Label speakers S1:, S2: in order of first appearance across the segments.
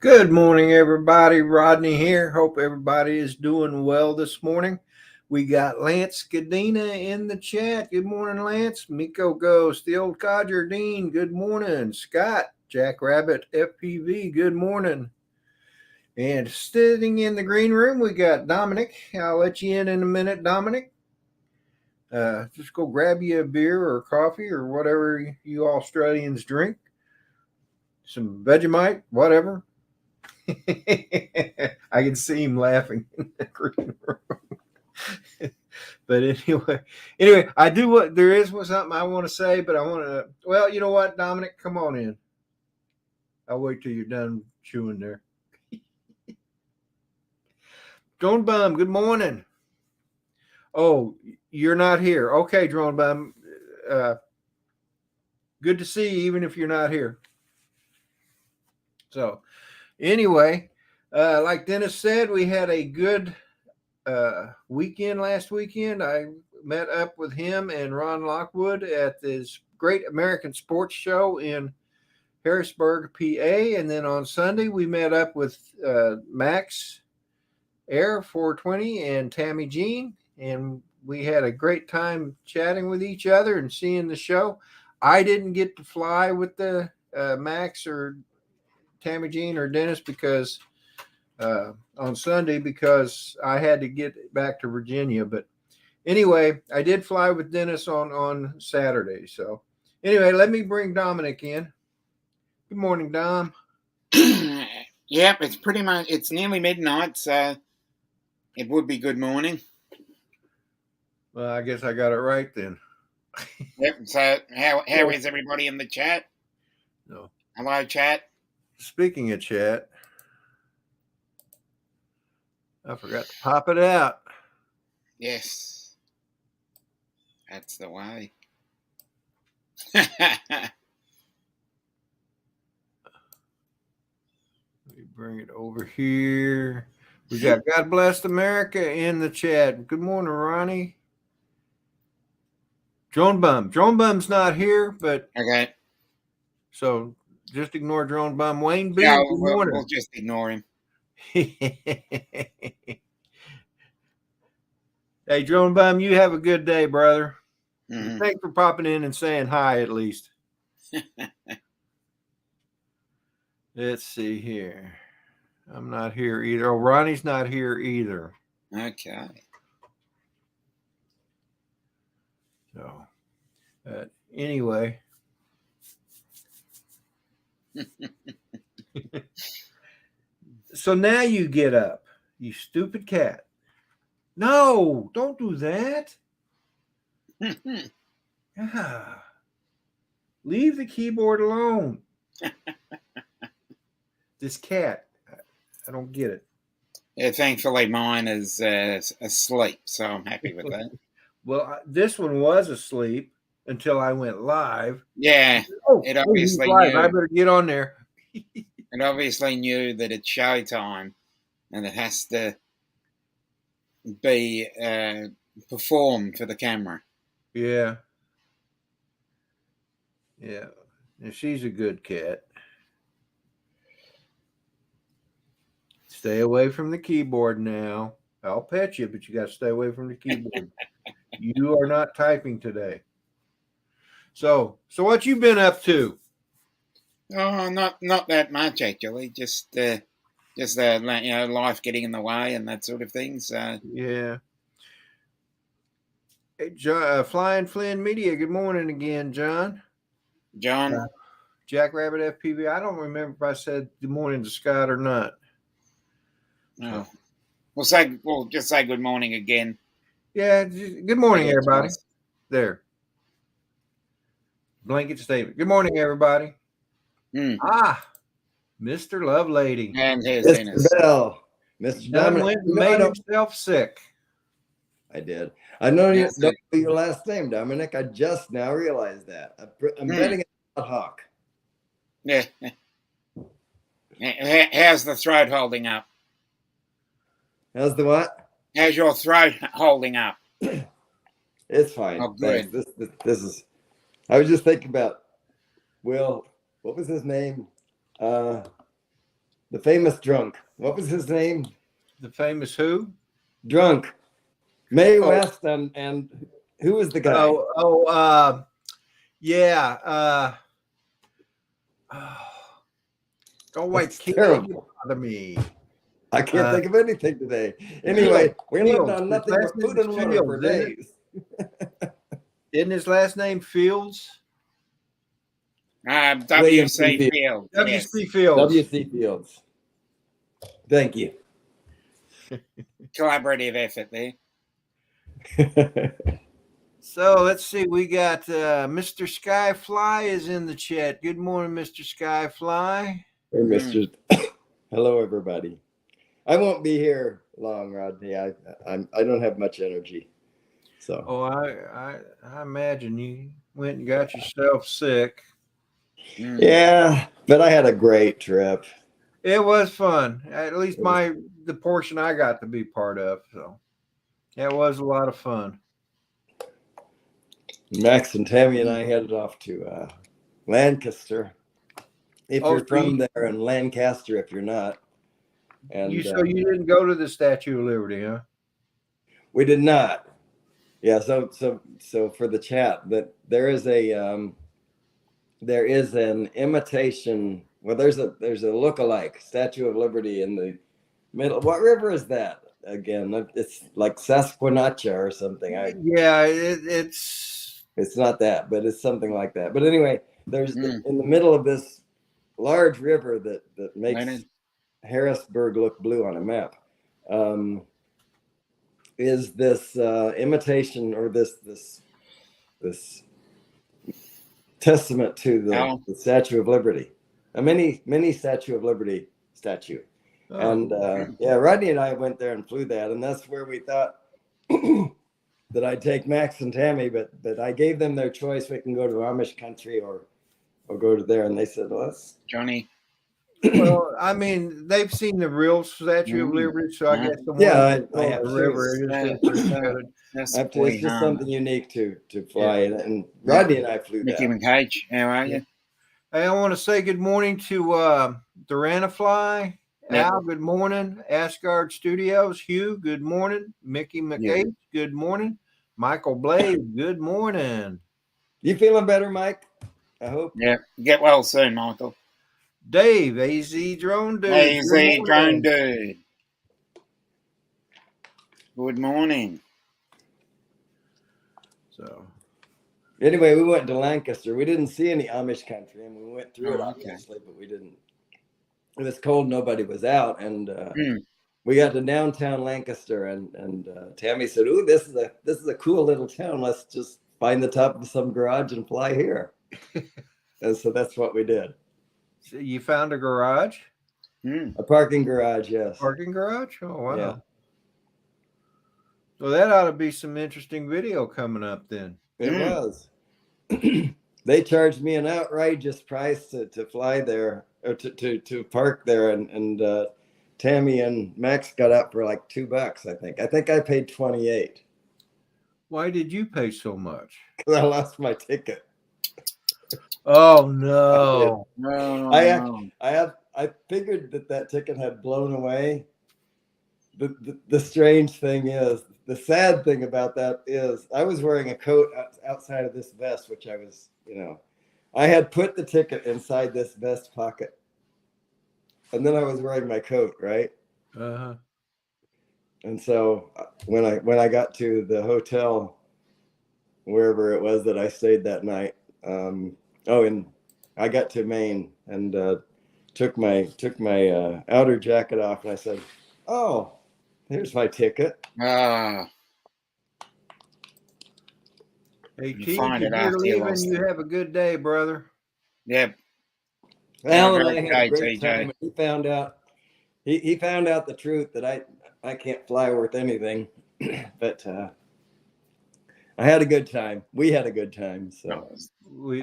S1: Good morning, everybody. Rodney here. Hope everybody is doing well this morning. We got Lance Cadena in the chat. Good morning, Lance. Miko Ghost, the old codger Dean. Good morning. Scott, Jackrabbit FPV. Good morning. And sitting in the green room, we got Dominic. I'll let you in a minute, Dominic. Just go grab you a beer or coffee or whatever you Australians drink. Some Vegemite, whatever. I can see him laughing in the green room. But anyway, I do what there is something I want to say, but I want to. Well, you know what, Dominic, come on in. I'll wait till you're done chewing there. Drone Bum, good morning. Oh, you're not here. Okay, Drone Bum. Good to see you, even if you're not here. So, anyway, like Dennis said, we had a good weekend last weekend. I met up with him and Ron Lockwood at this Great American Sports Show in Harrisburg, PA. And then on Sunday, we met up with Max Air 420 and Tammy Jean. And we had a great time chatting with each other and seeing the show. I didn't get to fly with the Max or Tammy Jean or Dennis because on Sunday because I had to get back to Virginia. But anyway, I did fly with Dennis on Saturday. So anyway, let me bring Dominic in. Good morning, Dom.
S2: Yep, it's nearly midnight, so it would be good morning.
S1: Well, I guess I got it right then.
S2: Yep. So how is everybody in the chat?
S1: No.
S2: Hello, chat.
S1: Speaking of chat, I forgot to pop it out.
S2: Yes. That's the way.
S1: Let me bring it over here. We got God Bless America in the chat. Good morning, Ronnie. Drone Bum's not here, but
S2: okay.
S1: So just ignore Drone Bum. Wayne B.
S2: Yeah,
S1: Good morning.
S2: we'll just ignore him.
S1: Hey, Drone Bum, you have a good day, brother.
S2: Mm-hmm.
S1: Thanks for popping in and saying hi, at least. Let's see here. I'm not here either. Oh, Ronnie's not here either.
S2: Okay.
S1: So, anyway. So now you get up, you stupid cat. No, don't do that. Yeah. Leave the keyboard alone. This cat, I don't get it.
S2: Yeah, thankfully mine is asleep, so I'm happy with that.
S1: Well, this one was asleep until I went live.
S2: Yeah, it obviously
S1: live.
S2: knew.
S1: I better get on there.
S2: It obviously knew that it's showtime, and it has to be performed for the camera.
S1: Yeah. Yeah. And she's a good cat. Stay away from the keyboard now. I'll pet you, but you got to stay away from the keyboard. You are not typing today. So what you been up to?
S2: Oh, not that much actually. Just life getting in the way and that sort of thing. So
S1: yeah. Hey, John, Flying Flynn Media. Good morning again, John.
S2: John,
S1: Jackrabbit FPV. I don't remember if I said good morning to Scott or not.
S2: Oh. We'll just say good morning again.
S1: Yeah, good morning, everybody. There. Blanket statement. Good morning, everybody. Mr. Lovelady.
S2: And here's
S3: Mr.
S2: Dennis.
S3: Bell. Mr. Dominic.
S1: Made himself sick.
S3: I did. I know you don't know your last name, Dominic. I just now realized that. I'm betting it's not Hawk.
S2: Yeah. How's the throat holding up?
S3: How's the what?
S2: How's your throat holding up?
S3: It's fine.
S2: Oh, good.
S3: This is. I was just thinking about. Will, what was his name? The famous drunk. What was his name?
S1: The famous who?
S3: Drunk. Mae
S1: Oh.
S3: West and who was the guy?
S1: Yeah. Don't wait,
S3: That's
S1: can't
S3: terrible.
S1: bother me.
S3: I can't think of anything today. Anyway, we lived on nothing but food and water for days.
S1: Isn't his last name Fields?
S2: W.C. Fields.
S1: W.C. Fields.
S3: W.C. Fields. Thank you.
S2: Collaborative effort there.
S1: So let's see. We got Mr. Skyfly is in the chat. Good morning, Mr. Skyfly.
S3: Hey, Mr. Hello, everybody. I won't be here long, Rodney. I don't have much energy. So.
S1: Oh, I imagine you went and got yourself sick.
S3: Yeah, but I had a great trip.
S1: It was fun. At least the portion I got to be part of. So it was a lot of fun.
S3: Max and Tammy and I headed off to Lancaster. If you're from there, and Lancaster if you're not. And
S1: so you didn't go to the Statue of Liberty, huh?
S3: We did not. Yeah. So for the chat, that there is an imitation. Well, there's a look-alike Statue of Liberty in the middle. What river is that again? It's like Susquehanna or something. It's not that, but it's something like that. But anyway, there's in the middle of this large river that makes Harrisburg look blue on a map. Is this imitation or this testament to the Statue of Liberty, a mini Statue of Liberty statue. And Rodney and I went there and flew that, and that's where we thought that I'd take Max and Tammy, but I gave them their choice. We can go to Amish country or go to there, and they said, well, that's
S2: Johnny.
S1: Well, I mean, they've seen the real Statue of Liberty, so I guess the one
S3: I have
S1: the river
S3: it's just something unique to fly it. And Rodney and I flew
S2: Mickey
S3: that.
S2: and Cage, how are you?
S1: Hey, I want to say good morning to Duranafly. Al, good morning. Asgard Studios, Hugh, good morning. Mickey McCage, good morning. Michael Blade, good morning.
S3: You feeling better, Mike? I hope.
S2: Yeah, get well soon, Michael.
S1: Dave, AZ Drone Dude.
S2: AZ Drone Dude. Good morning.
S1: So,
S3: anyway, we went to Lancaster. We didn't see any Amish country, and we went through it obviously, but we didn't. It was cold; nobody was out, and we got to downtown Lancaster, and Tammy said, "Ooh, this is a cool little town. Let's just find the top of some garage and fly here." And so that's what we did.
S1: So you found a garage?
S3: A parking garage, yes.
S1: Parking garage? Oh, wow.
S3: Yeah.
S1: Well, that ought to be some interesting video coming up then.
S3: It was. They charged me an outrageous price to fly there, or to park there, and Tammy and Max got up for like $2, I think. I think I paid $28.
S1: Why did you pay so much?
S3: Because I lost my ticket.
S1: Oh no!
S3: I figured that ticket had blown away. The strange thing is, the sad thing about that is, I was wearing a coat outside of this vest, which I was, I had put the ticket inside this vest pocket, and then I was wearing my coat, right?
S1: Uh-huh.
S3: And so when I got to the hotel, wherever it was that I stayed that night, and I got to Maine and took my outer jacket off, and I said, "Oh, here's my ticket."
S1: Hey, Keith, if you're leaving, you have a good day, brother.
S2: Yep.
S3: Alan and I had a great time. He found out the truth that I can't fly worth anything, but I had a good time. We had a good time. So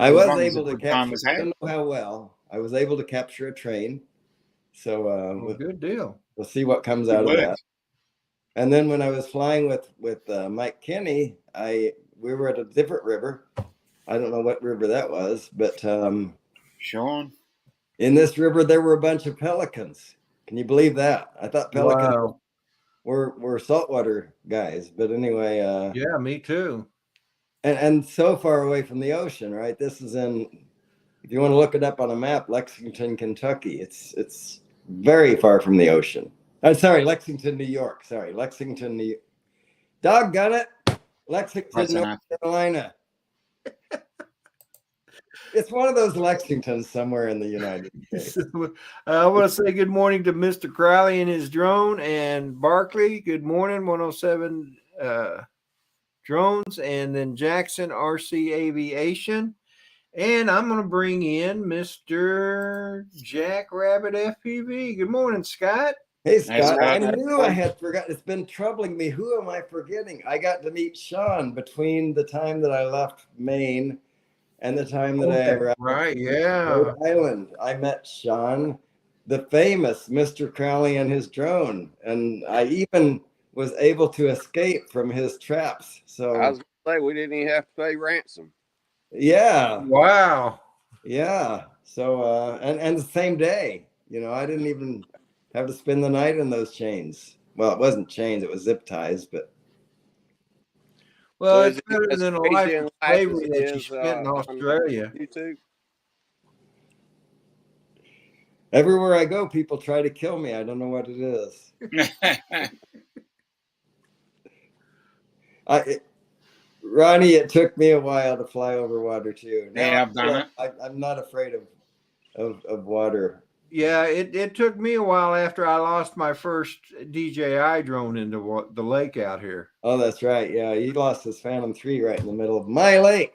S3: I was able to capture. I don't know how well. I was able to capture a train. So
S1: good deal.
S3: We'll see what comes out of that. And then when I was flying with Mike Kinney, we were at a different river. I don't know what river that was, but
S2: Sean.
S3: In this river there were a bunch of pelicans. Can you believe that? I thought pelicans
S1: Wow.
S3: were saltwater guys, but anyway.
S1: Yeah, me too.
S3: And so far away from the ocean, right? This is in, if you want to look it up on a map, Lexington, Kentucky. It's very far from the ocean. I'm sorry, Lexington, New York. Sorry, Lexington, New York. Doggone it. Lexington,
S2: Close
S3: North
S2: enough.
S3: Carolina. It's one of those Lexingtons somewhere in the United States.
S1: I want to say good morning to Mr. Crowley and his drone, and Barkley. Good morning, 107 drones, and then Jackson RC Aviation. And I'm going to bring in Mr. Jack Rabbit FPV. Good morning, Scott.
S3: Hey, Scott, I knew I had forgotten. It's been troubling me. Who am I forgetting? I got to meet Sean between the time that I left Maine and the time that I arrived Rhode Island. I met Sean, the famous Mr. Crowley and his drone. And I even was able to escape from his traps. So
S4: I was going to say, we didn't even have to pay ransom.
S3: Yeah.
S1: Wow.
S3: Yeah. So, and the same day, you know, I didn't even have to spend the night in those chains. Well, it wasn't chains, it was zip ties, but.
S1: Well, so it's better than a life of slavery that you spent in Australia.
S4: YouTube.
S3: Everywhere I go, people try to kill me. I don't know what it is. Ronnie, it took me a while to fly over water too. Now,
S2: yeah, I've done it.
S3: I'm not afraid of water.
S1: Yeah, it took me a while after I lost my first DJI drone into the lake out here.
S3: Oh, that's right. Yeah, he lost his Phantom 3 right in the middle of my lake.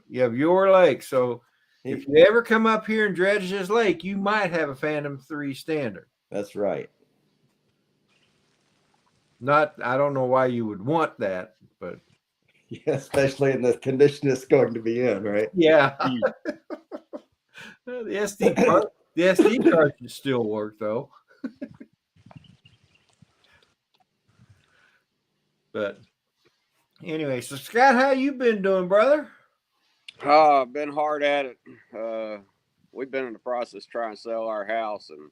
S1: You have your lake. So if you ever come up here and dredge this lake, you might have a Phantom 3 standard.
S3: That's right.
S1: I don't know why you would want that, but.
S3: Yeah, especially in the condition it's going to be in, right?
S1: Yeah. The SD card should still work though. But anyway, so Scott, how you been doing, brother?
S4: I've been hard at it. We've been in the process trying to sell our house, and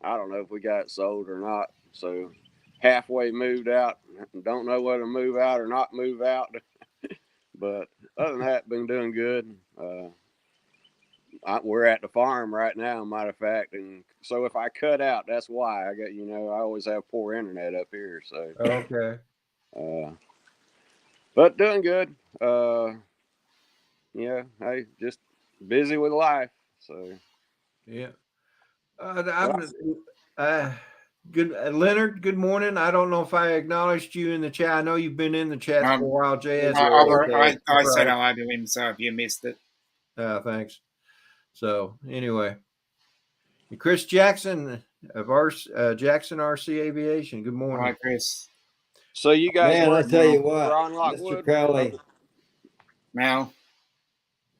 S4: I don't know if we got it sold or not. So halfway moved out. Don't know whether to move out or not move out. But other than that, been doing good. We're at the farm right now, matter of fact, and so if I cut out, that's why I got. I always have poor internet up here. So
S1: okay.
S4: But doing good. Yeah, hey, just busy with life. So
S1: yeah. Good, Leonard. Good morning. I don't know if I acknowledged you in the chat. I know you've been in the chat for a while, JS.
S2: I said hello to him, so if you missed it.
S1: Thanks. So anyway, Chris Jackson of Jackson RC Aviation. Good morning.
S2: Hi, Chris.
S4: So you guys,
S3: man, I tell you what,
S4: Ron
S3: Mr.
S4: Lockwood,
S3: Crowley.
S2: Now,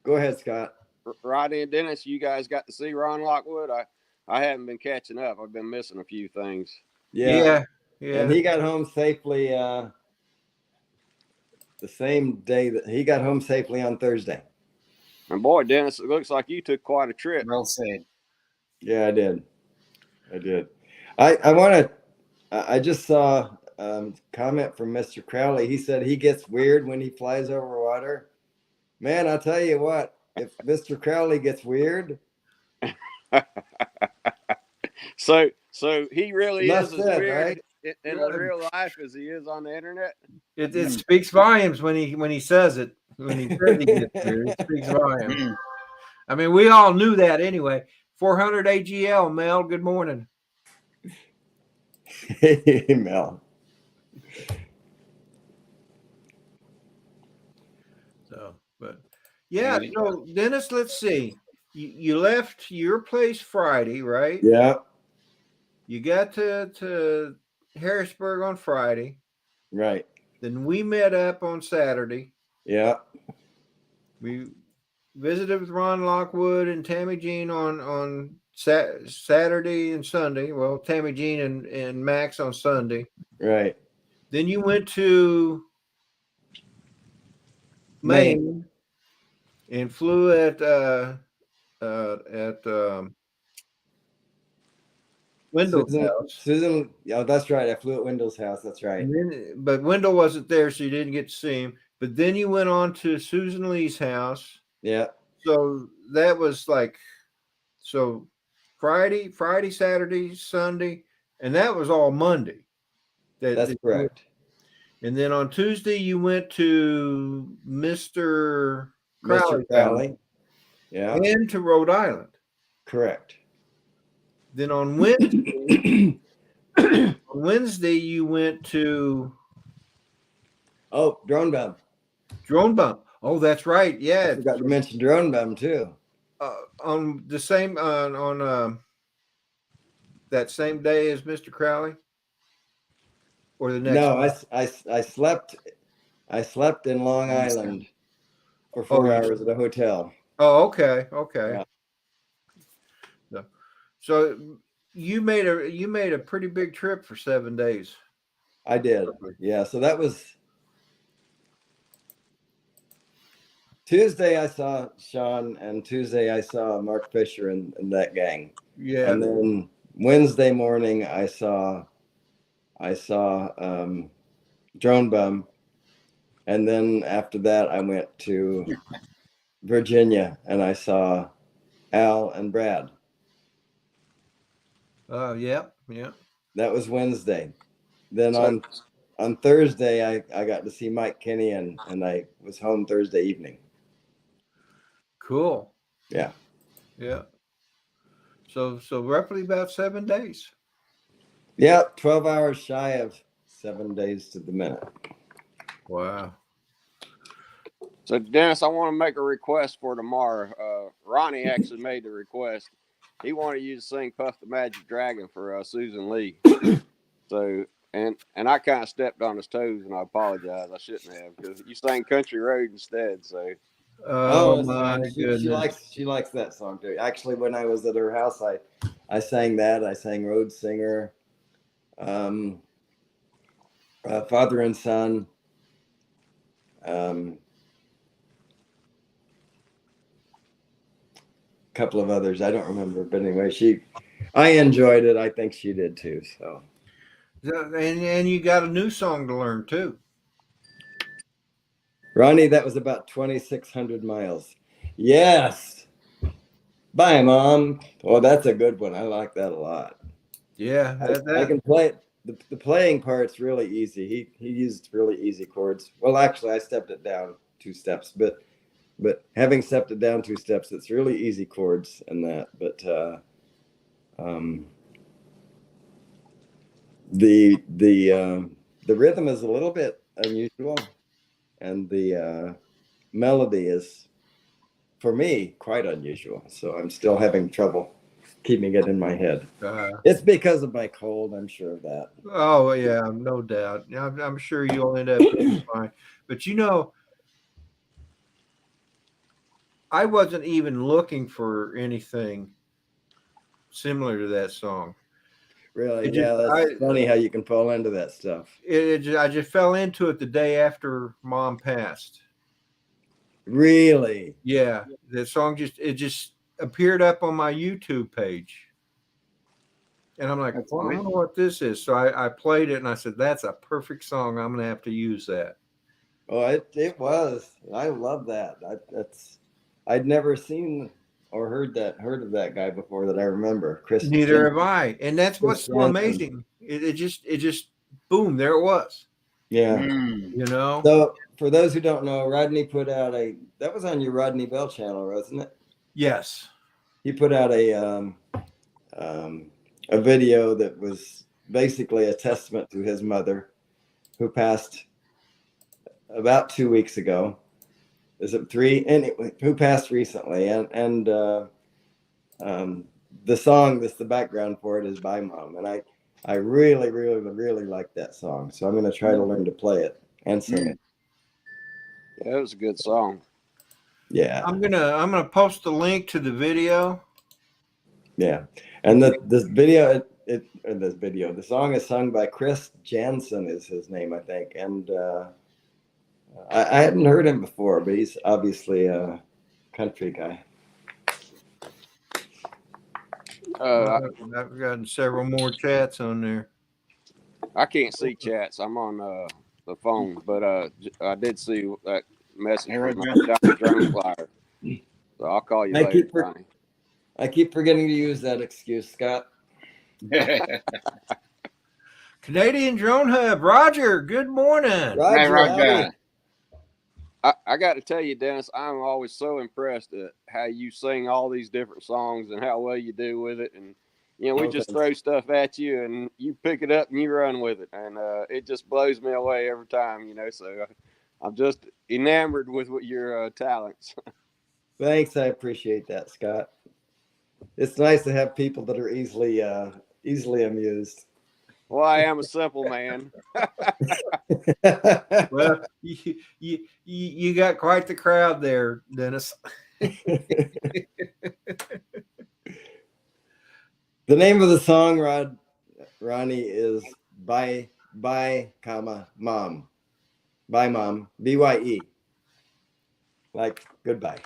S3: go ahead, Scott.
S4: Rodney and Dennis, you guys got to see Ron Lockwood. I haven't been catching up. I've been missing a few things.
S3: Yeah. And he got home safely the same day that he got home safely on Thursday.
S4: And boy, Dennis, it looks like you took quite a trip.
S2: Well said.
S3: Yeah, I did. I want to. I just saw a comment from Mr. Crowley. He said he gets weird when he flies over water. Man, I'll tell you what. If Mr. Crowley gets weird.
S4: So he really is as weird
S3: right?
S4: in real life as he is on the internet.
S1: It speaks volumes when he says it. When he says he gets weird, it speaks volumes. I mean, we all knew that anyway. 400 AGL, Mel. Good morning.
S3: Hey, Mel.
S1: So, but yeah. So Dennis, let's see. You left your place Friday, right?
S3: Yeah. You
S1: got to Harrisburg on Friday.
S3: Right.
S1: Then we met up on Saturday.
S3: Yeah.
S1: We visited with Ron Lockwood and Tammy Jean on Saturday and Sunday. Well, Tammy Jean and Max on Sunday.
S3: Right.
S1: Then you went to Maine and flew at Wendell's house.
S3: Susan, yeah, that's right. I flew at Wendell's house. That's right.
S1: But Wendell wasn't there, so you didn't get to see him. But then you went on to Susan Lee's house.
S3: Yeah.
S1: So that was like, so Friday, Saturday, Sunday, and that was all Monday.
S3: That's correct.
S1: And then on Tuesday, you went to Mr. Crowley.
S3: Yeah.
S1: And to Rhode Island.
S3: Correct.
S1: Then on Wednesday, you went to
S3: Drone Bum.
S1: Drone Bum. Oh, that's right. Yeah.
S3: I forgot to mention Drone Bum too.
S1: On the same on that same day as Mr. Crowley, or the next?
S3: No, I slept in Long Island for 4 hours at a hotel.
S1: Oh, okay.
S3: Yeah.
S1: So you made a pretty big trip for 7 days.
S3: I did. Yeah. So that was Tuesday. I saw Sean, and Tuesday I saw Mark Fisher and that gang.
S1: Yeah.
S3: And then Wednesday morning I saw Drone Bum, and then after that I went to Virginia and I saw Al and Brad.
S1: Oh, yeah.
S3: That was Wednesday. Then on Thursday I got to see Mike Kinney and I was home Thursday evening.
S1: Cool.
S3: Yeah.
S1: So roughly about 7 days.
S3: Yeah, 12 hours shy of 7 days to the minute.
S1: Wow.
S4: So Dennis, I want to make a request for tomorrow. Ronnie actually made the request. He wanted you to sing "Puff the Magic Dragon" for Susan Lee. So, and I kind of stepped on his toes, and I apologize. I shouldn't have, because you sang "Country Road" instead. So,
S1: my goodness,
S3: she likes that song too. Actually, when I was at her house, I sang that. I sang "Road Singer," "Father and Son." Couple of others I don't remember, but anyway, I enjoyed it. I think she did too. So,
S1: and you got a new song to learn too,
S3: Ronnie. That was about 2,600 miles. Yes. Bye, Mom. Oh, that's a good one. I like that a lot.
S1: Yeah,
S3: I can play it. The playing part's really easy. He used really easy chords. Well, actually, I stepped it down 2 steps, but having stepped it down 2 steps, it's really easy chords and that. But the rhythm is a little bit unusual, and the melody is, for me, quite unusual. So I'm still having trouble keeping it in my head. It's because of my cold. I'm sure of that.
S1: Oh yeah, no doubt. I'm sure you'll end up fine. But I wasn't even looking for anything similar to that song.
S3: Really? That's funny how you can fall into that stuff.
S1: I just fell into it the day after Mom passed.
S3: Really?
S1: Yeah, the song just appeared up on my YouTube page, and I'm like, well, I wonder what this is. So I played it, and I said, "That's a perfect song. I'm gonna have to use that."
S3: Oh, it was. I love that. I'd never seen or heard of that guy before that I remember. Chris.
S1: Neither have I, and that's what's so amazing. It just boom, there it was.
S3: Yeah. So for those who don't know, Rodney put out that was on your Rodney Bell channel, wasn't it?
S1: Yes.
S3: He put out a video that was basically a testament to his mother, who passed about 2 weeks ago. Is it 3? Anyway, who passed recently, and the song that's the background for it is "Bye, Mom," and I really, really, really like that song. So I'm going to try to learn to play it and sing it.
S4: Yeah, it was a good song.
S3: Yeah,
S1: I'm gonna post the link to the video.
S3: Yeah, and the song is sung by Chris Jansen, is his name, I think, and I hadn't heard him before, but he's obviously a country guy.
S1: I've gotten several more chats on there.
S4: I can't see chats. I'm on the phone, but I did see that message from Johnny Drone Flyer. So I'll call you later, Johnny.
S3: I keep forgetting to use that excuse, Scott.
S1: Canadian Drone Hub, Roger. Good morning.
S2: Roger.
S4: I got to tell you, Dennis, I'm always so impressed at how you sing all these different songs and how well you do with it. And we just throw stuff at you, and you pick it up and you run with it, and it just blows me away every time. So I'm just enamored with your talents.
S3: Thanks, I appreciate that, Scott. It's nice to have people that are easily amused.
S4: Well, I am a simple man.
S1: Well, you got quite the crowd there, Dennis.
S3: The name of the song, Ronnie, is Bye, Mom. Bye, Mom. BYE. Like goodbye.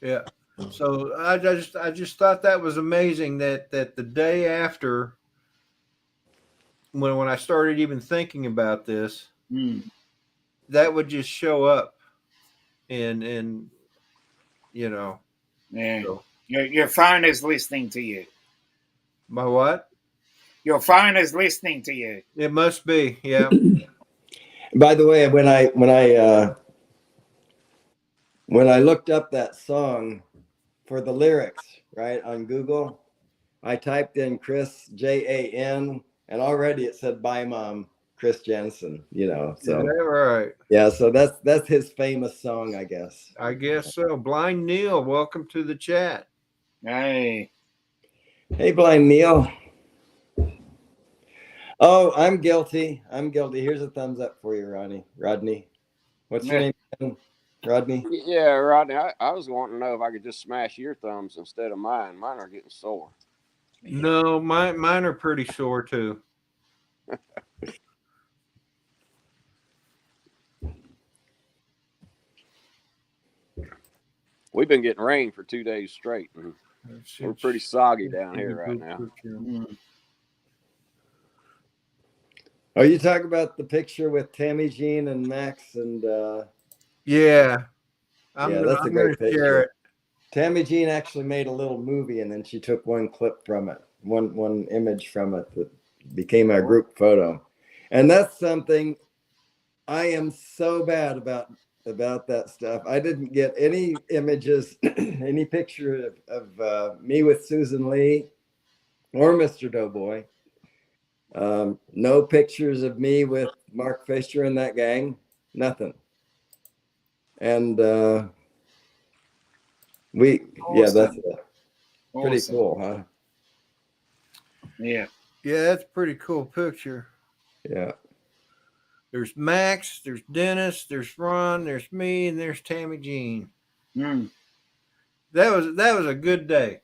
S1: Yeah. So I just thought that was amazing that the day after when I started even thinking about this, that would just show up and
S2: Yeah.
S1: So.
S2: Your phone is listening to you.
S1: My what?
S2: Your phone is listening to you.
S1: It must be, yeah.
S3: By the way, when I looked up that song for the lyrics, right, on Google, I typed in Chris Jan, and already it said "Bye, Mom," Chris Jensen. So
S1: Is that right?
S3: Yeah, so that's his famous song, I guess.
S1: I guess so. Blind Neil, welcome to the chat.
S2: Hey,
S3: Blind Neil. Oh, I'm guilty. Here's a thumbs up for you, Rodney. What's your name again? Rodney?
S4: Yeah, Rodney. I was wanting to know if I could just smash your thumbs instead of mine. Mine are getting sore.
S1: No, mine are pretty sore too.
S4: We've been getting rain for 2 days straight. And we're pretty soggy down here right now.
S3: Oh, you talk about the picture with Tammy Jean and Max and
S1: yeah.
S3: That's a great picture. Tammy Jean actually made a little movie, and then she took one clip from it, one image from it that became a group photo. And that's something I am so bad about that stuff. I didn't get any images, any picture of me with Susan Lee or Mr. Doughboy. No pictures of me with Mark Fisher and that gang. Nothing. And that's pretty cool, huh?
S2: Yeah.
S1: Yeah, that's a pretty cool picture.
S3: Yeah.
S1: There's Max, there's Dennis, there's Ron, there's me, and there's Tammy Jean. That was a good day.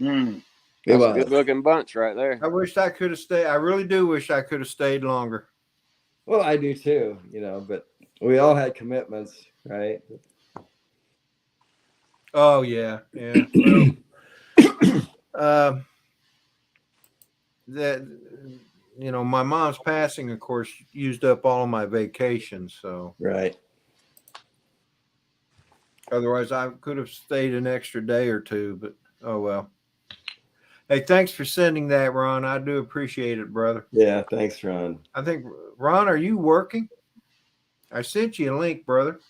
S4: That's a good looking bunch right there.
S1: I wish I could have stayed. I really do wish I could have stayed longer.
S3: Well, I do too, but we all had commitments, right?
S1: Oh yeah. Well, that my mom's passing, of course, used up all of my vacations. So
S3: right.
S1: Otherwise, I could have stayed an extra day or two, but oh well. Hey, thanks for sending that, Ron. I do appreciate it, brother.
S3: Yeah, thanks, Ron.
S1: I think, Ron, are you working? I sent you a link, brother.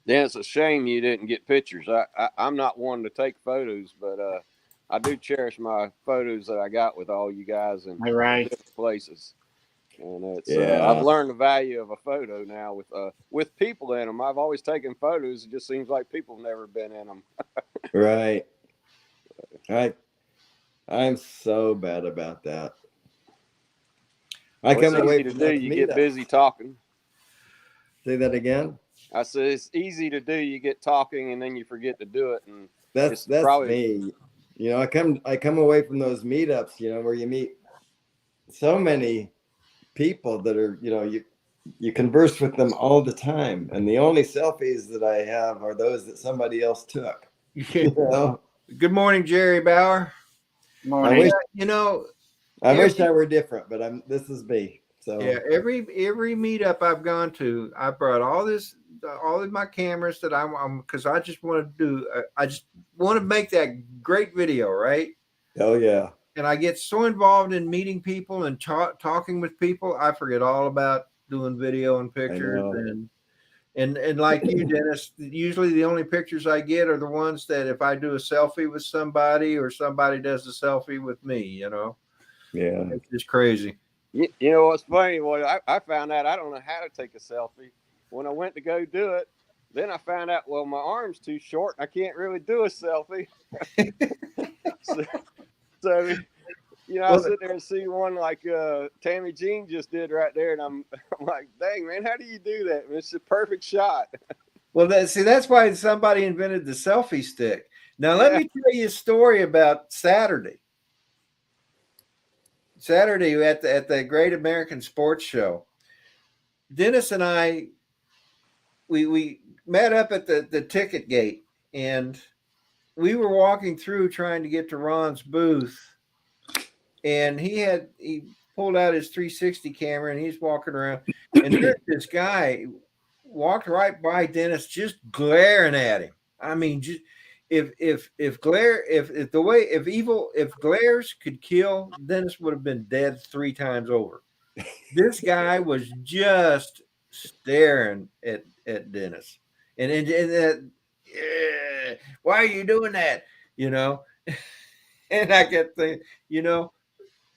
S4: Yeah, it's a shame you didn't get pictures. I'm not one to take photos, but I do cherish my photos that I got with all you guys in different places. And it's I've learned the value of a photo now with people in them. I've always taken photos. It just seems like people have never been in them.
S3: Right. I'm so bad about that. I come away from that.
S4: You get busy talking.
S3: Say that again.
S4: I said it's easy to do. You get talking and then you forget to do it, and
S3: that's probably me. I come away from those meetups, where you meet so many people that are, you converse with them all the time, and the only selfies that I have are those that somebody else took. You know?
S1: Good morning, Jerry Bauer.
S2: Morning.
S3: I wish I were different, but this is me. So
S1: yeah, every meetup I've gone to, I brought all of my cameras that I'm because I just want to do. I just want to make that great video, right?
S3: Oh yeah.
S1: And I get so involved in meeting people and talking with people, I forget all about doing video and pictures. And like you, Dennis, usually the only pictures I get are the ones that if I do a selfie with somebody or somebody does a selfie with me,
S3: Yeah.
S1: It's just crazy.
S4: You know what's funny? Well, I found out I don't know how to take a selfie. When I went to go do it, then I found out, well, my arm's too short. I can't really do a selfie. so I sit there and see one like Tammy Jean just did right there, and I'm like, dang, man, how do you do that? It's a perfect shot.
S1: Well, that's why somebody invented the selfie stick. Now, let me tell you a story about Saturday. Saturday at the Great American Sports Show, Dennis and I, we met up at the ticket gate, and we were walking through trying to get to Ron's booth, and he pulled out his 360 camera and he's walking around, and there's this guy walked right by Dennis, just glaring at him. I mean, just if glares could kill, Dennis would have been dead 3 times over. This guy was just staring at Dennis, and why are you doing that? And I kept thinking,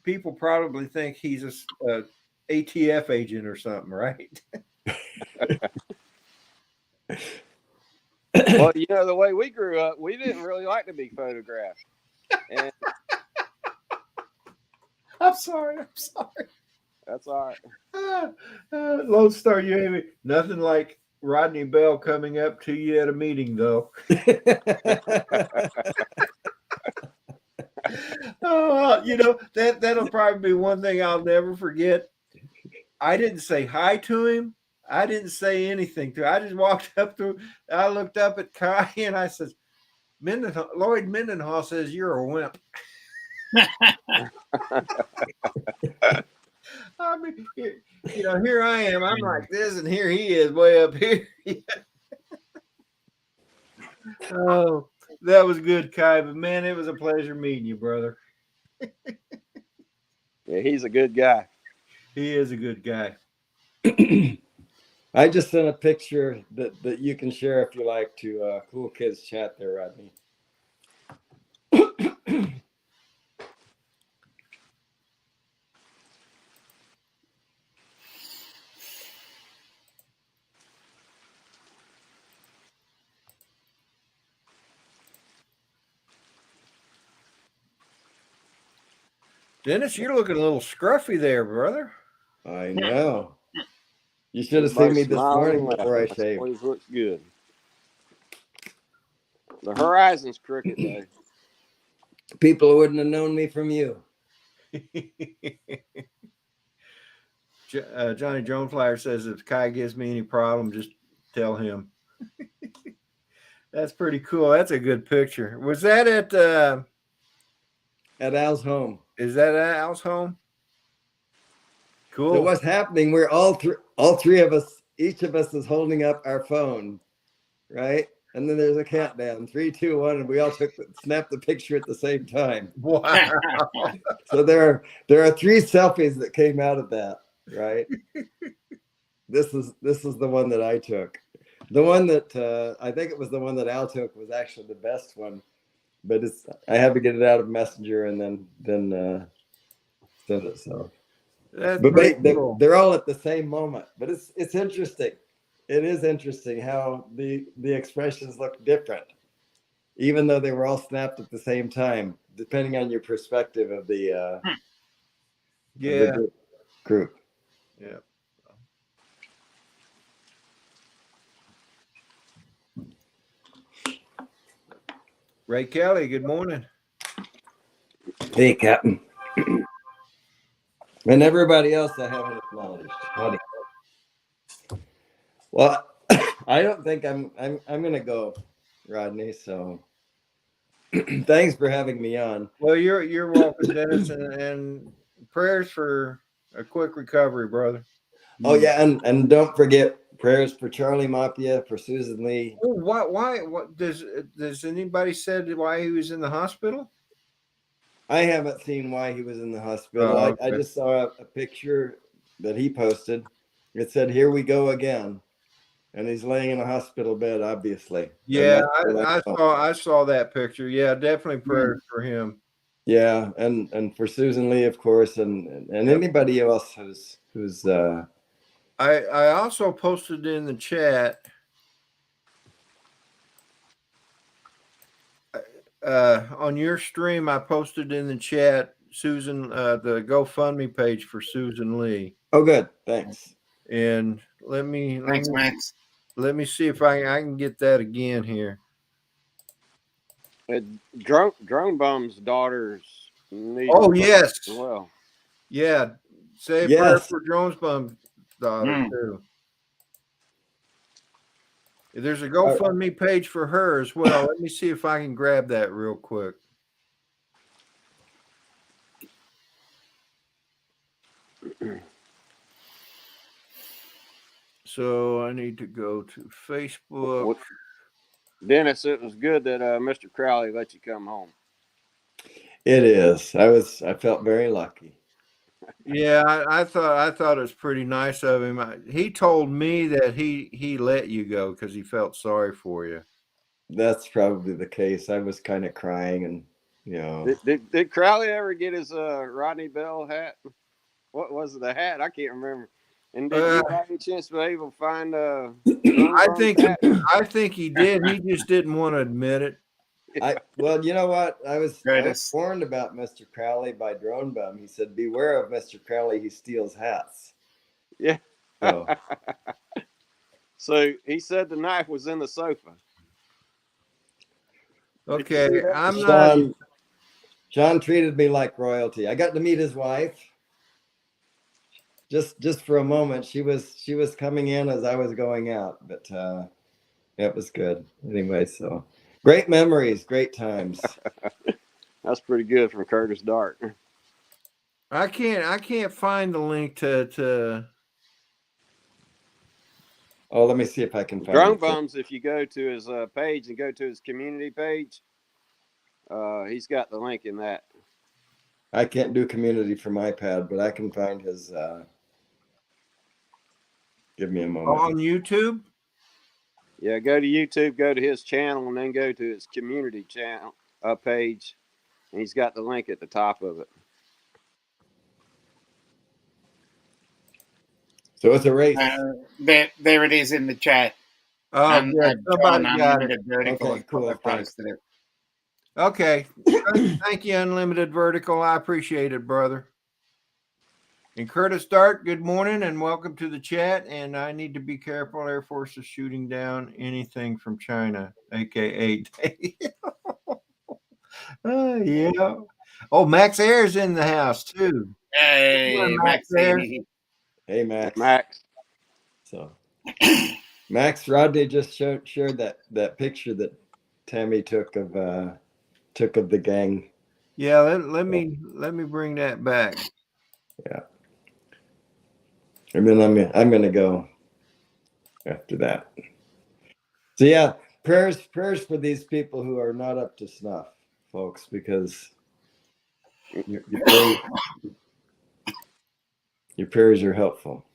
S1: people probably think he's a ATF agent or something, right?
S4: Well, the way we grew up, we didn't really like to be photographed. And
S1: I'm sorry.
S4: That's all right.
S1: Lone Star, you hear me? Nothing like Rodney Bell coming up to you at a meeting, though. That'll probably be one thing I'll never forget. I didn't say hi to him. I didn't say anything to him. I just walked up to him. I looked up at Kai and I said, Lloyd Mendenhall says you're a wimp. I mean, here I am. I'm like this, and here he is way up here. Oh, that was good, Kai. But man, it was a pleasure meeting you, brother.
S4: Yeah, he's a good guy.
S1: He is a good guy.
S3: I just sent a picture that you can share if you like to Cool Kids chat there, Rodney.
S1: Dennis, you're looking a little scruffy there, brother.
S3: I know. You should have seen me this morning before I shaved.
S4: Always looks good. The horizon's crooked, though.
S3: People wouldn't have known me from you.
S1: Johnny Droneflyer says if Kai gives me any problem, just tell him. That's pretty cool. That's a good picture. Was that at
S3: Al's home?
S1: Is that at Al's home? Cool.
S3: So what's happening? We're all three of us. Each of us is holding up our phone, right? And then there's a countdown, 3, 2, 1, and we all snapped the picture at the same time.
S1: Wow!
S3: So there are 3 selfies that came out of that, right? This is the one that I took. The one that I think it was the one that Al took was actually the best one, but I had to get it out of Messenger and then send it. So, but they're all at the same moment. But it's interesting. It is interesting how the expressions look different, even though they were all snapped at the same time, depending on your perspective of the group.
S1: Yeah. Ray Kelly, good morning.
S3: Hey, Captain. And everybody else I haven't acknowledged. Howdy. Well, I don't think I'm gonna go, Rodney. So thanks for having me on.
S1: Well, you're welcome, Dennis, and prayers for a quick recovery, brother.
S3: Oh yeah, and don't forget prayers for Charlie Mapia, for Susan Lee.
S1: Oh, what does anybody said why he was in the hospital?
S3: I haven't seen why he was in the hospital.
S1: Oh,
S3: I just saw a picture that he posted. It said, "Here we go again," and he's laying in a hospital bed, obviously.
S1: Yeah, I saw that picture. Yeah, definitely prayers for him.
S3: Yeah, and for Susan Lee, of course, and anybody else who's.
S1: I also posted in the chat. On your stream, I posted in the chat, Susan, the GoFundMe page for Susan Lee.
S3: Oh, good. Thanks.
S1: And
S2: Thanks, Max.
S1: Let me see if I can get that again here.
S4: Drone Bum's daughter's.
S1: Oh yes.
S4: As well.
S1: Yeah. Say a prayer for Drone Bum's daughter too. There's a GoFundMe page for her as well. Let me see if I can grab that real quick. So I need to go to Facebook.
S4: Well, Dennis, it was good that Mr. Crowley let you come home.
S3: It is. I felt very lucky.
S1: Yeah, I thought it was pretty nice of him. He told me that he let you go because he felt sorry for you.
S3: That's probably the case. I was kind of crying, and
S4: Did Crowley ever get his Rodney Bell hat? What was the hat? I can't remember. And did you have any chance to be able to find?
S1: I think he did. He just didn't want to admit it.
S3: Well, you know what? I was warned about Mr. Crowley by Drone Bum. He said, "Beware of Mr. Crowley. He steals hats."
S4: Yeah. So he said the knife was in the sofa.
S1: Okay, I'm not.
S3: John treated me like royalty. I got to meet his wife. Just for a moment, she was coming in as I was going out, but it was good anyway. So great memories, great times.
S4: That's pretty good from Curtis Dart.
S1: I can't find the link to.
S3: Oh, let me see if I can find
S4: Drone Bums. If you go to his page and go to his community page, he's got the link in that.
S3: I can't do community from iPad, but I can find his. Give me a moment.
S1: On YouTube?
S4: Yeah, go to YouTube, go to his channel, and then go to his community channel page. And he's got the link at the top of it.
S3: So it's a race.
S2: There it is in the chat.
S1: Oh, good. Somebody got it.
S2: Okay, cool.
S1: Okay. Thank you, Unlimited Vertical. I appreciate it, brother. And Curtis Dart, good morning and welcome to the chat. And I need to be careful. Air Force is shooting down anything from China, aka. Yeah. Oh, Max Air's in the house too.
S2: Hey, Max Air.
S3: Hey, Max. So, Max, Rodney just shared that picture that Tammy took of the gang.
S1: Yeah, let me bring that back.
S3: Yeah. And then I'm gonna go after that. So yeah, prayers for these people who are not up to snuff, folks, because your prayers are helpful,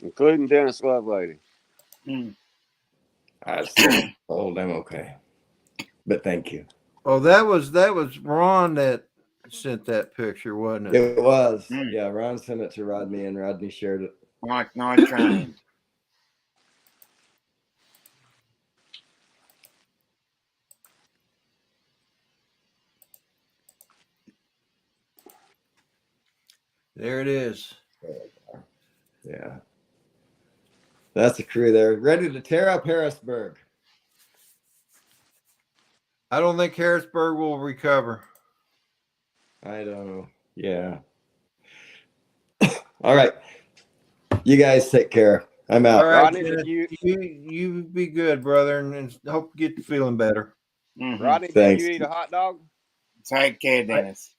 S4: including Dennis Lovelady.
S3: I still hold them okay, but thank you.
S1: Oh, that was Ron that sent that picture, wasn't it?
S3: It was. Yeah, Ron sent it to Rodney, and Rodney shared it.
S2: Like night train.
S1: There it is.
S3: Yeah. That's the crew there, ready to tear up Harrisburg.
S1: I don't think Harrisburg will recover.
S3: I don't know. Yeah. All right. You guys take care. I'm out.
S1: All right,
S4: Rodney,
S1: Dennis,
S4: did you
S1: you be good, brother, and hope you get feeling better.
S4: Rodney, did
S3: Thanks.
S4: you eat a hot dog?
S2: Take care, Dennis.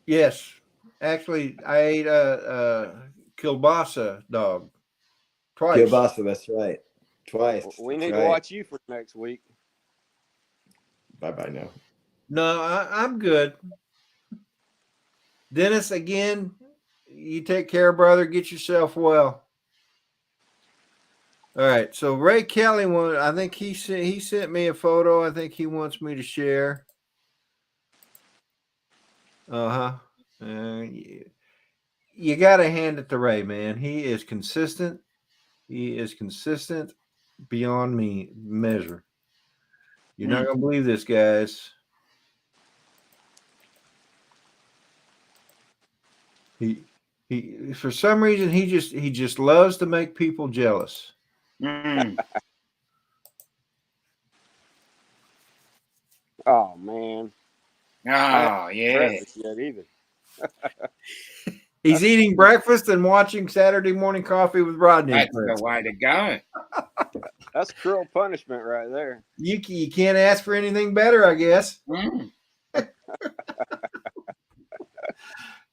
S1: Yes, actually, I ate a kielbasa dog twice.
S3: Kielbasa, that's right. Twice.
S4: We
S3: That's
S4: need to
S3: right.
S4: watch you for next week.
S3: Bye now.
S1: No, I'm good. Dennis, again, you take care, brother. Get yourself well. All right. So Ray Kelly I think he sent me a photo. I think he wants me to share. You got to hand it to Ray, man. He is consistent. He is consistent beyond measure. You're not gonna believe this, guys. He for some reason he just loves to make people jealous.
S4: Oh man.
S2: Oh yeah.
S4: Breakfast yet either.
S1: He's eating breakfast and watching Saturday Morning Coffee with Rodney.
S2: That's the way to go.
S4: That's cruel punishment right there.
S1: You can't ask for anything better, I guess.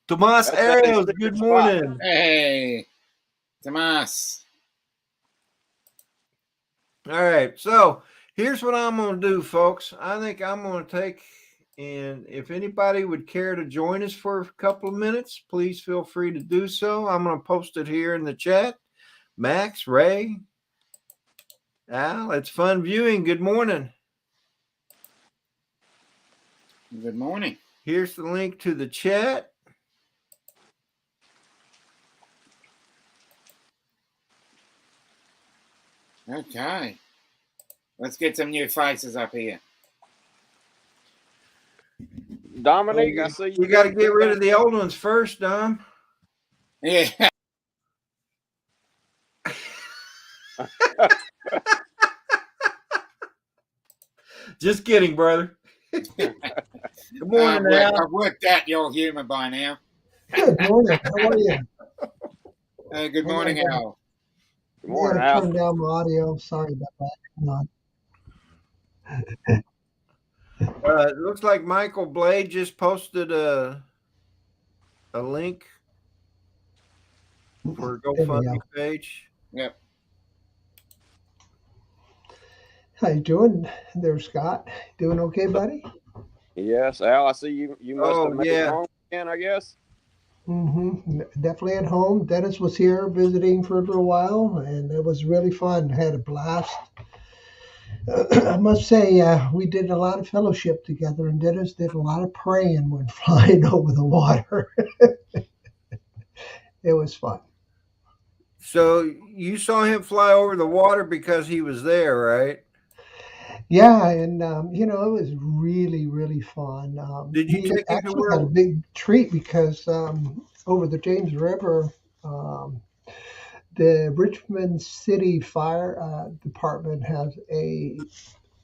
S1: Tomas Arias, good morning.
S2: Hey, Tomas.
S1: All right, so here's what I'm going to do, folks. I think I'm going to take, and if anybody would care to join us for a couple of minutes, please feel free to do so. I'm going to post it here in the chat. Max, Ray, Al, it's fun viewing. Good morning.
S2: Good morning.
S1: Here's the link to the chat.
S2: Okay. Let's get some new faces up here.
S4: Dominique, I see
S1: you got to get rid of the old ones first, Dom.
S2: Yeah.
S1: Just kidding, brother. Good morning, Al.
S2: I've worked out your humor by now.
S5: Good morning. How are you?
S2: Good morning, Al.
S4: Good morning,
S5: I
S4: Al.
S5: turned down my audio. Sorry about that.
S1: It looks like Michael Blade just posted a link for a GoFundMe page.
S2: Yep.
S5: How you doing there, Scott? Doing okay, buddy?
S4: Yes, Al, I see you must have made it home again, I guess.
S5: Definitely at home. Dennis was here visiting for a little while, and it was really fun. Had a blast. I must say, we did a lot of fellowship together, and Dennis did a lot of praying when flying over the water. It was fun.
S1: So you saw him fly over the water because he was there, right?
S5: Yeah, and it was really, really fun.
S1: Did you take him
S5: actually had a big treat because over the James River, the Richmond City Fire Department has a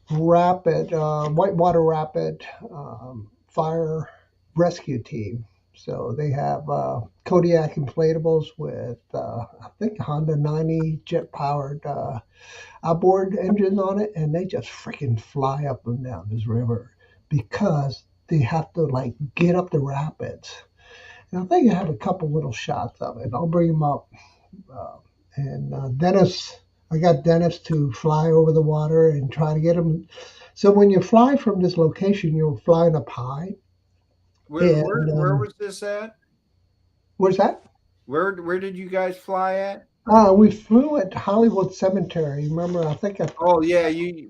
S5: whitewater rapid fire rescue team. So they have Kodiak inflatables with, I think, Honda 90 jet-powered outboard engines on it, and they just freaking fly up and down this river because they have to get up the rapids. And I think I have a couple little shots of it. I'll bring them up. I got Dennis to fly over the water and try to get him. So when you fly from this location, you're flying up high.
S1: Where was this at?
S5: Where's that?
S1: Where did you guys fly at?
S5: We flew at Hollywood Cemetery. Remember,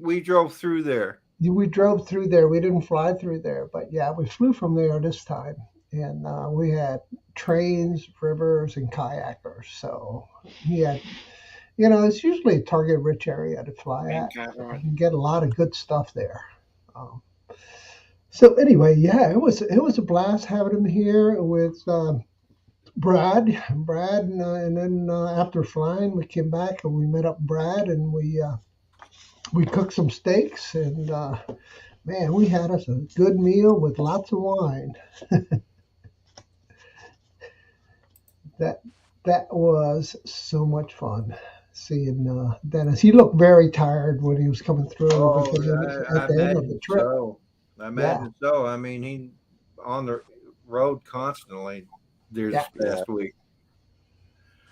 S1: we drove through there.
S5: We drove through there. We didn't fly through there, but yeah, we flew from there this time. And we had trains, rivers, and kayakers. So yeah, it's usually a target-rich area to fly at. So you can get a lot of good stuff there. So anyway, yeah, it was a blast having him here with Brad, and then after flying, we came back and we met up Brad, and we cooked some steaks, and man, we had us a good meal with lots of wine. That was so much fun seeing Dennis. He looked very tired when he was coming through
S1: Oh,
S5: because it was
S1: I
S5: at the end of the
S1: imagine
S5: trip.
S1: so. I
S5: Yeah,
S1: imagine so. I mean, he on the road constantly
S5: yeah.
S1: this
S4: Yeah,
S1: past week.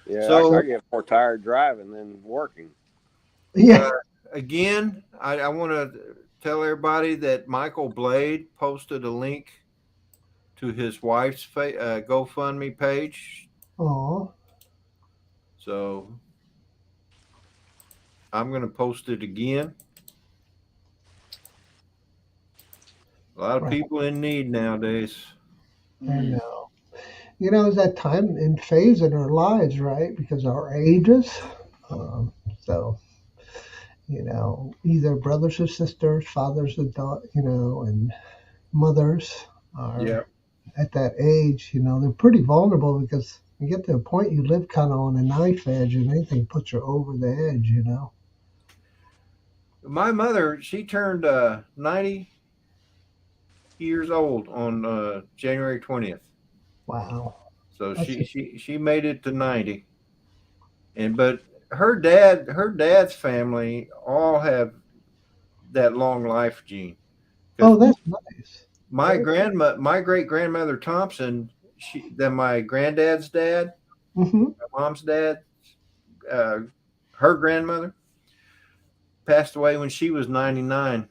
S4: yeah. I
S1: So
S5: So
S4: get more tired driving than working.
S5: yeah.
S1: uh, again, I want to tell everybody that Michael Blade posted a link to his wife's GoFundMe page.
S5: Oh,
S1: So I'm going to post it again. A lot of
S5: right.
S1: people in need nowadays.
S5: I
S2: Mm.
S5: know. It's that time and phase in our lives, right? Because our ages. So either brothers or sisters, fathers and and mothers
S1: Yeah.
S5: are at that age. They're pretty vulnerable because you get to a point you live kind of on a knife edge, and anything puts you over the edge.
S1: My mother, she turned 90 years old on January 20th.
S5: Wow,
S1: So
S5: that's
S1: she made it to 90. And but her dad's family all have that long life gene. Because
S5: oh, that's nice.
S1: my
S5: Very.
S1: grandma, my great grandmother Thompson, then my granddad's dad,
S5: Hmm.
S1: my mom's dad, uh, her grandmother passed away when she was 99.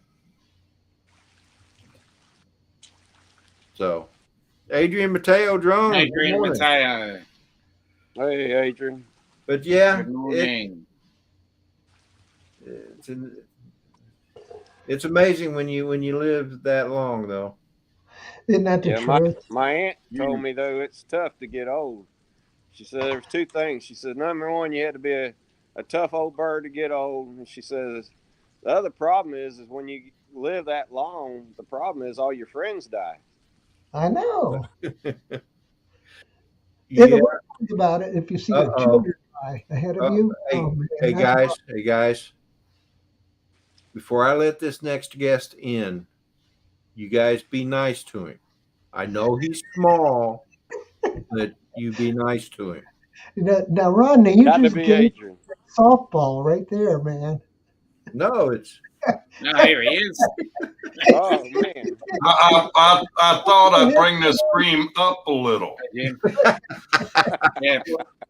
S1: So Adrian Mateo drone, good
S2: Adrian
S1: morning.
S2: Mateo.
S4: Hey, Adrian.
S1: But yeah,
S2: Good morning.
S1: it's it's amazing when you live that long though.
S5: Isn't that the
S4: Yeah, my
S5: truth?
S4: my aunt told
S2: Mm.
S4: me though it's tough to get old. She said there's two things. She said number one, you had to be a tough old bird to get old, and she says the other problem is when you live that long, the problem is all your friends die.
S5: I know. And the
S1: Yeah.
S5: worst thing about it, if you see
S1: Uh
S5: your
S1: oh.
S5: children die ahead of you, oh
S1: Hey,
S5: man,
S1: hey
S5: that's
S1: guys,
S5: rough.
S1: hey guys. Before I let this next guest in, you guys be nice to him. I know he's small, but you be nice to him.
S5: Now, Rodney, you
S4: Got to
S5: just
S4: be
S5: gave
S4: Adrian.
S5: softball right there, man.
S1: No, it's
S2: Oh, here he is.
S4: Oh man,
S6: I thought I'd bring the stream up a little.
S2: Jim. Yeah.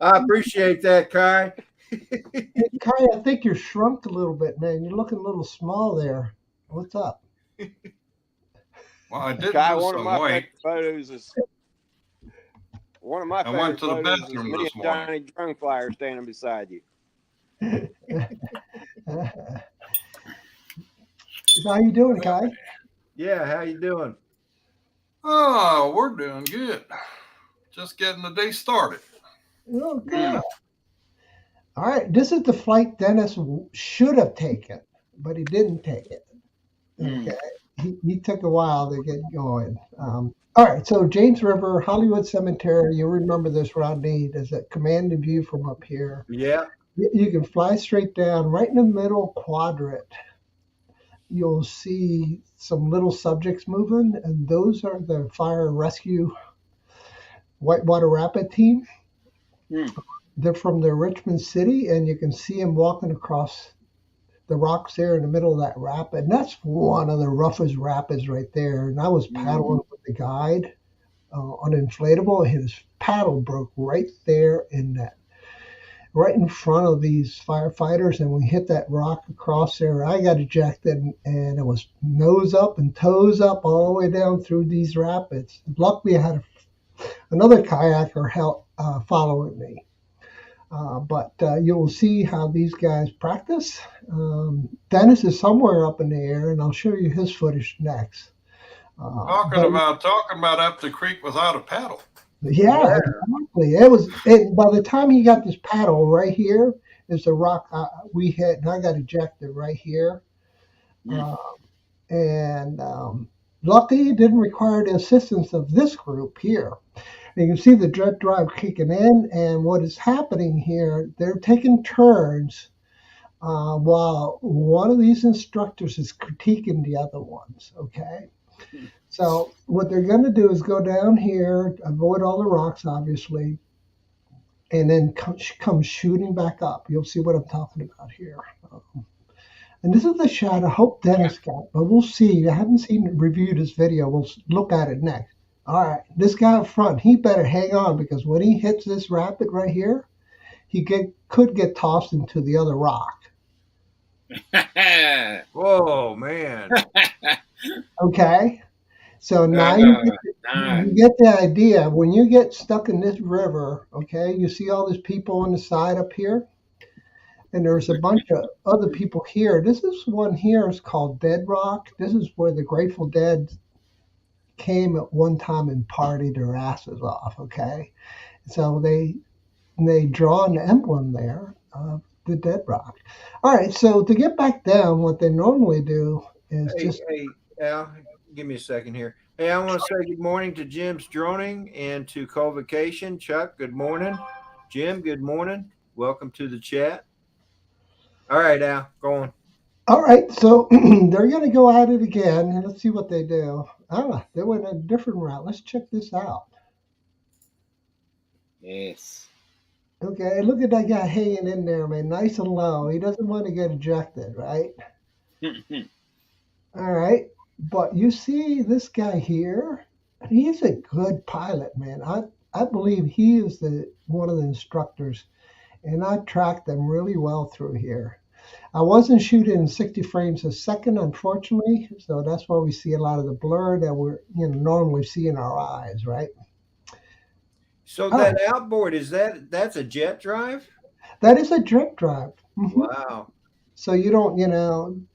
S1: I appreciate that, Kai.
S5: Hey, Kai, I think you're shrunk a little bit, man. You're looking a little small there. What's up?
S6: Well, I did
S4: Kai.
S6: lose some weight.
S4: One of my
S6: I went
S4: favorite
S6: to the
S4: photos is
S6: bathroom
S4: me
S6: this
S4: and
S6: morning.
S4: Johnny Drumflyer standing beside you.
S5: So how you doing, Kai?
S1: Yeah, how you doing?
S6: Oh, we're doing good. Just getting the day started.
S5: Oh, good.
S2: Mm.
S5: All right, this is the flight Dennis should have taken, but he didn't take it.
S2: Mm.
S5: Okay, he took a while to get going. All right, so James River, Hollywood Cemetery. You remember this, Rodney? There's a commanding view from up here.
S1: Yeah.
S5: You can fly straight down. Right in the middle quadrant, you'll see some little subjects moving, and those are the fire and rescue Whitewater Rapid team.
S2: Mm.
S5: They're from the Richmond City, and you can see them walking across the rocks there in the middle of that rapid. And that's one of the roughest rapids right there. And I was paddling with the guide on an inflatable, and his paddle broke right there right in front of these firefighters. And we hit that rock across there. I got ejected, and it was nose up and toes up all the way down through these rapids. Luckily, I had another kayaker following me. But you'll see how these guys practice. Dennis is somewhere up in the air, and I'll show you his footage next.
S6: Talking about up the creek without a paddle.
S5: Yeah, exactly. And by the time he got this paddle right here is the rock we hit, and I got ejected right here. And luckily, it didn't require the assistance of this group here. And you can see the jet drive kicking in, and what is happening here, they're taking turns while one of these instructors is critiquing the other ones, okay? So what they're going to do is go down here, avoid all the rocks, obviously, and then comes shooting back up. You'll see what I'm talking about here. And this is the shot I hope Dennis got, but we'll see. I haven't reviewed this video. We'll look at it next. All right, this guy up front, he better hang on, because when he hits this rapid right here, he could get tossed into the other rock.
S1: Whoa, man.
S5: Okay, so now you get the idea. When you get stuck in this river, okay, you see all these people on the side up here, and there's a bunch of other people here. This is one here is called Dead Rock. This is where the Grateful Dead came at one time and partied their asses off, okay? So they draw an emblem there of the Dead Rock. All right, so to get back down, what they normally do is
S1: Hey, Al, give me a second here. Hey, I want to say good morning to Jim's Droning and to Co-Vacation. Chuck, good morning. Jim, good morning. Welcome to the chat. All right, Al, go on.
S5: All right, so they're going to go at it again, and let's see what they do. They went a different route. Let's check this out.
S2: Yes.
S5: Okay, look at that guy hanging in there, man, nice and low. He doesn't want to get ejected, right? All right, but you see this guy here? He's a good pilot, man. I believe he is one of the instructors, and I tracked them really well through here. I wasn't shooting in 60 frames a second, unfortunately, so that's why we see a lot of the blur that we're normally see in our eyes, right?
S1: So that outboard, that's a jet drive?
S5: That is a jet drive. Mm-hmm.
S1: Wow.
S5: So you don't,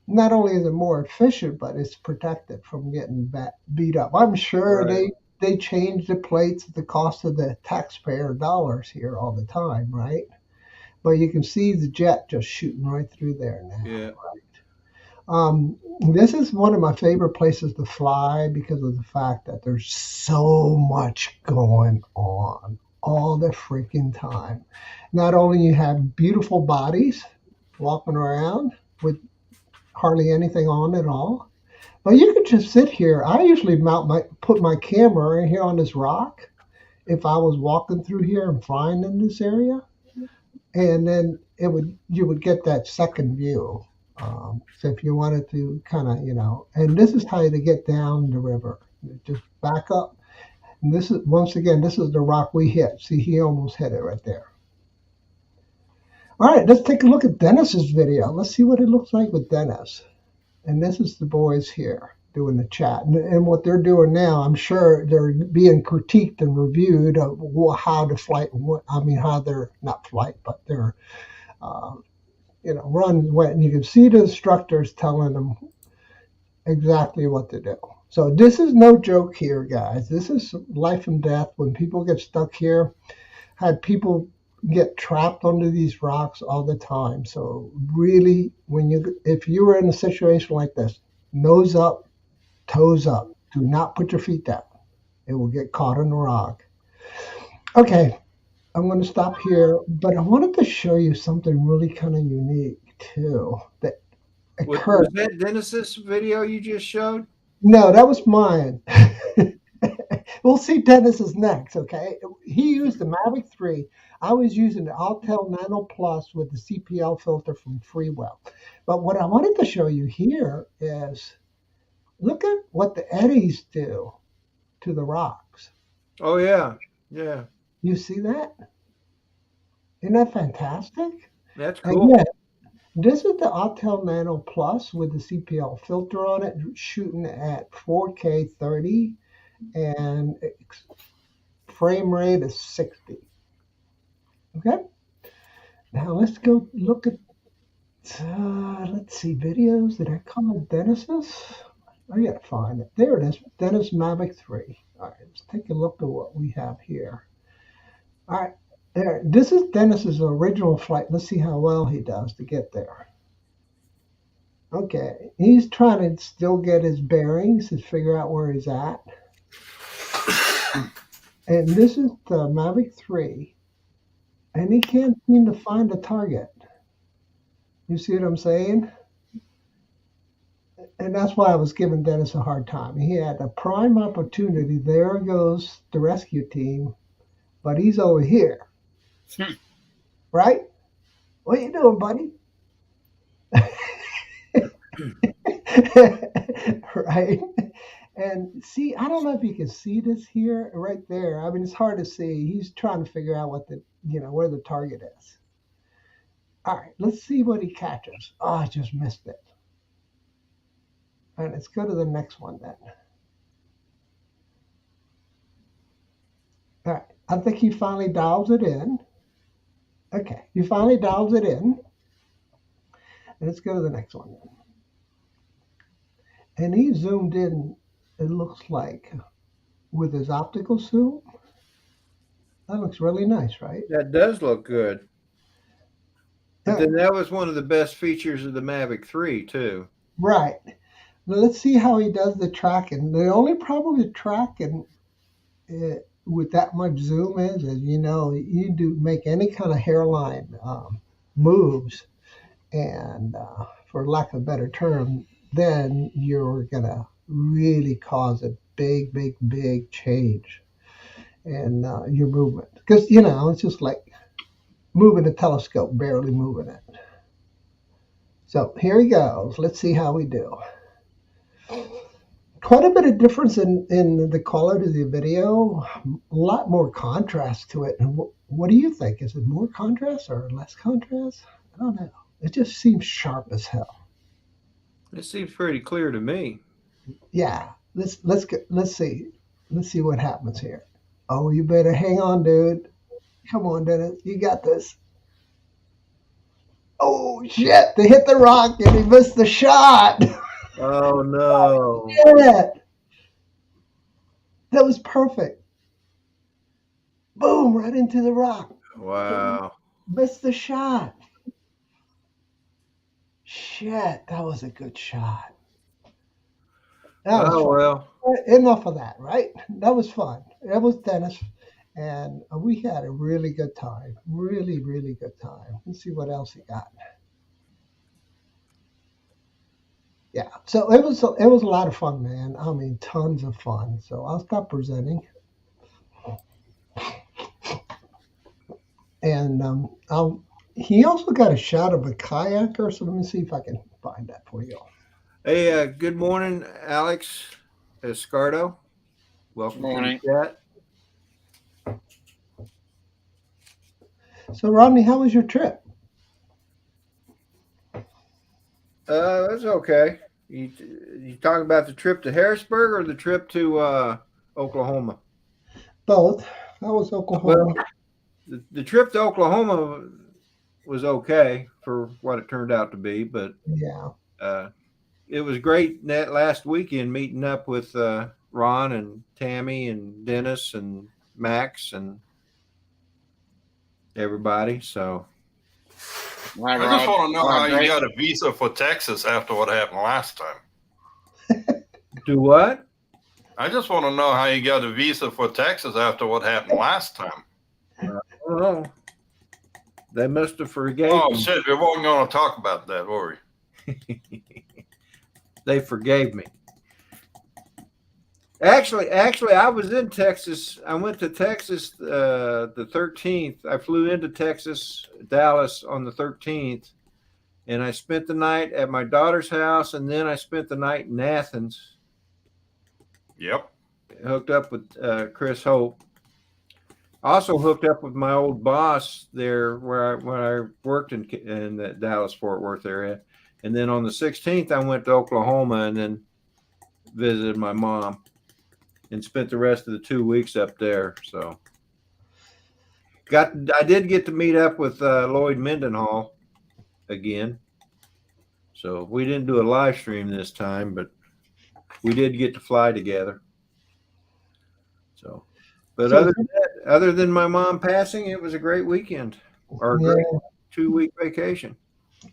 S5: not only is it more efficient, but it's protected from getting beat up. I'm sure they change the plates at the cost of the taxpayer dollars here all the time, right? But you can see the jet just shooting right through there now.
S1: Yeah.
S5: Right? This is one of my favorite places to fly because of the fact that there's so much going on all the freaking time. Not only you have beautiful bodies walking around with hardly anything on at all, but you could just sit here. I usually put my camera right here on this rock if I was walking through here and flying in this area. And then you would get that second view. So if you wanted to kind of, and this is how to get down the river. You just back up. And this is, once again, this is the rock we hit. See, he almost hit it right there. All right, let's take a look at Dennis's video. Let's see what it looks like with Dennis. And this is the boys here doing the chat. And what they're doing now, I'm sure they're being critiqued and reviewed of how to flight, how they're not flight, but they're, run. And you can see the instructors telling them exactly what to do. So this is no joke here, guys. This is life and death. When people get stuck here, had people get trapped under these rocks all the time. So really, if you were in a situation like this, nose up, toes up. Do not put your feet down. It will get caught in the rock. Okay, I'm going to stop here, but I wanted to show you something really kind of unique too that occurred.
S1: Was that Dennis's video you just showed?
S5: No, that was mine. We'll see Dennis's next, okay? He used the Mavic 3. I was using the Autel Nano Plus with the CPL filter from Freewell. But what I wanted to show you here is, look at what the eddies do to the rocks.
S1: Oh, yeah. Yeah.
S5: You see that? Isn't that fantastic?
S1: That's cool.
S5: Again, this is the Autel Nano Plus with the CPL filter on it, shooting at 4K 30, and frame rate is 60. Okay? Now let's go look at, let's see, videos. Did I call it Dennis's? I gotta find it. There it is, Dennis Mavic 3. All right, let's take a look at what we have here. All right, there. This is Dennis's original flight. Let's see how well he does to get there. Okay, he's trying to still get his bearings and figure out where he's at. And this is the Mavic 3. And he can't seem to find a target. You see what I'm saying? And that's why I was giving Dennis a hard time. He had a prime opportunity. There goes the rescue team but he's over here. Right? What you doing, buddy? Right? And see, I don't know if you can see this here, right there. I mean, it's hard to see. He's trying to figure out what where the target is. All right, let's see what he catches. Oh, I just missed it. All right, let's go to the next one then. All right, I think he finally dials it in. Okay, he finally dials it in. And let's go to the next one then. And he zoomed in, it looks like, with his optical zoom. That looks really nice, right?
S1: That does look good. But then that was one of the best features of the Mavic 3, too.
S5: Right. Now let's see how he does the tracking. The only problem with tracking with that much zoom is you do make any kind of hairline moves, and for lack of a better term, then you're going to really cause a big, big, big change in your movement. Because, it's just like moving a telescope, barely moving it. So here he goes. Let's see how we do. Quite a bit of difference in the quality of the video. A lot more contrast to it. And what do you think? Is it more contrast or less contrast? I don't know. It just seems sharp as hell.
S1: It seems pretty clear to me.
S5: Yeah. Let's see. Let's see what happens here. Oh, you better hang on, dude. Come on, Dennis. You got this. Oh, shit. They hit the rock and he missed the shot.
S1: Oh, no.
S5: Yeah. That was perfect. Boom, right into the rock.
S1: Wow.
S5: Missed the shot. Shit, that was a good shot. That was fun.
S1: Well.
S5: Enough of that, right? That was fun. That was Dennis. And we had a really good time. Really, really good time. Let's see what else he got. Yeah, so it was a lot of fun, man. I mean, tons of fun. So I'll stop presenting. And he also got a shot of a kayaker. So let me see if I can find that for you.
S1: Hey, good morning, Alex Escardo. Welcome to the chat.
S5: So, Rodney, how was your trip?
S1: That's okay. You talking about the trip to Harrisburg or the trip to Oklahoma?
S5: Both. That was Oklahoma.
S1: Well, the trip to Oklahoma was okay for what it turned out to be, but
S5: yeah,
S1: it was great that last weekend meeting up with Ron and Tammy and Dennis and Max and everybody. So
S6: I just want to know how you got a visa for Texas after what happened last time.
S1: Do what?
S6: I just want to know how you got a visa for Texas after what happened last time.
S1: Oh, they must have forgave
S6: Oh,
S1: me.
S6: shit. We weren't going to talk about that, were we?
S1: They forgave me. Actually, I was in Texas. I went to Texas the 13th. I flew into Texas, Dallas on the 13th, and I spent the night at my daughter's house, and then I spent the night in Athens.
S6: Yep.
S1: Hooked up with Chris Hope. Also hooked up with my old boss there when I worked in the Dallas-Fort Worth area. And then on the 16th, I went to Oklahoma and then visited my mom and spent the rest of the 2 weeks up there. So I did get to meet up with Lloyd Mendenhall again. So we didn't do a live stream this time, but we did get to fly together. So, but other than my mom passing, it was a great weekend or a great 2-week vacation.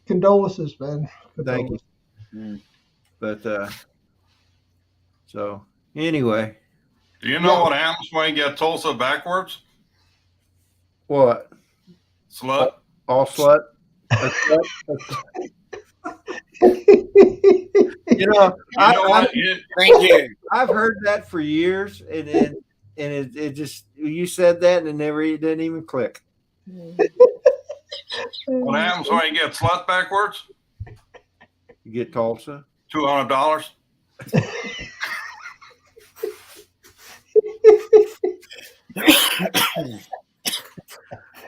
S5: Condolences, man.
S1: Thank you. But so anyway.
S6: Do you know what happens when you get Tulsa backwards?
S1: What?
S6: Slut.
S1: All slut.
S2: Thank you.
S1: I've heard that for years, and it you said that and it didn't even click.
S6: What happens when you get slut backwards?
S1: You get Tulsa.
S6: $200.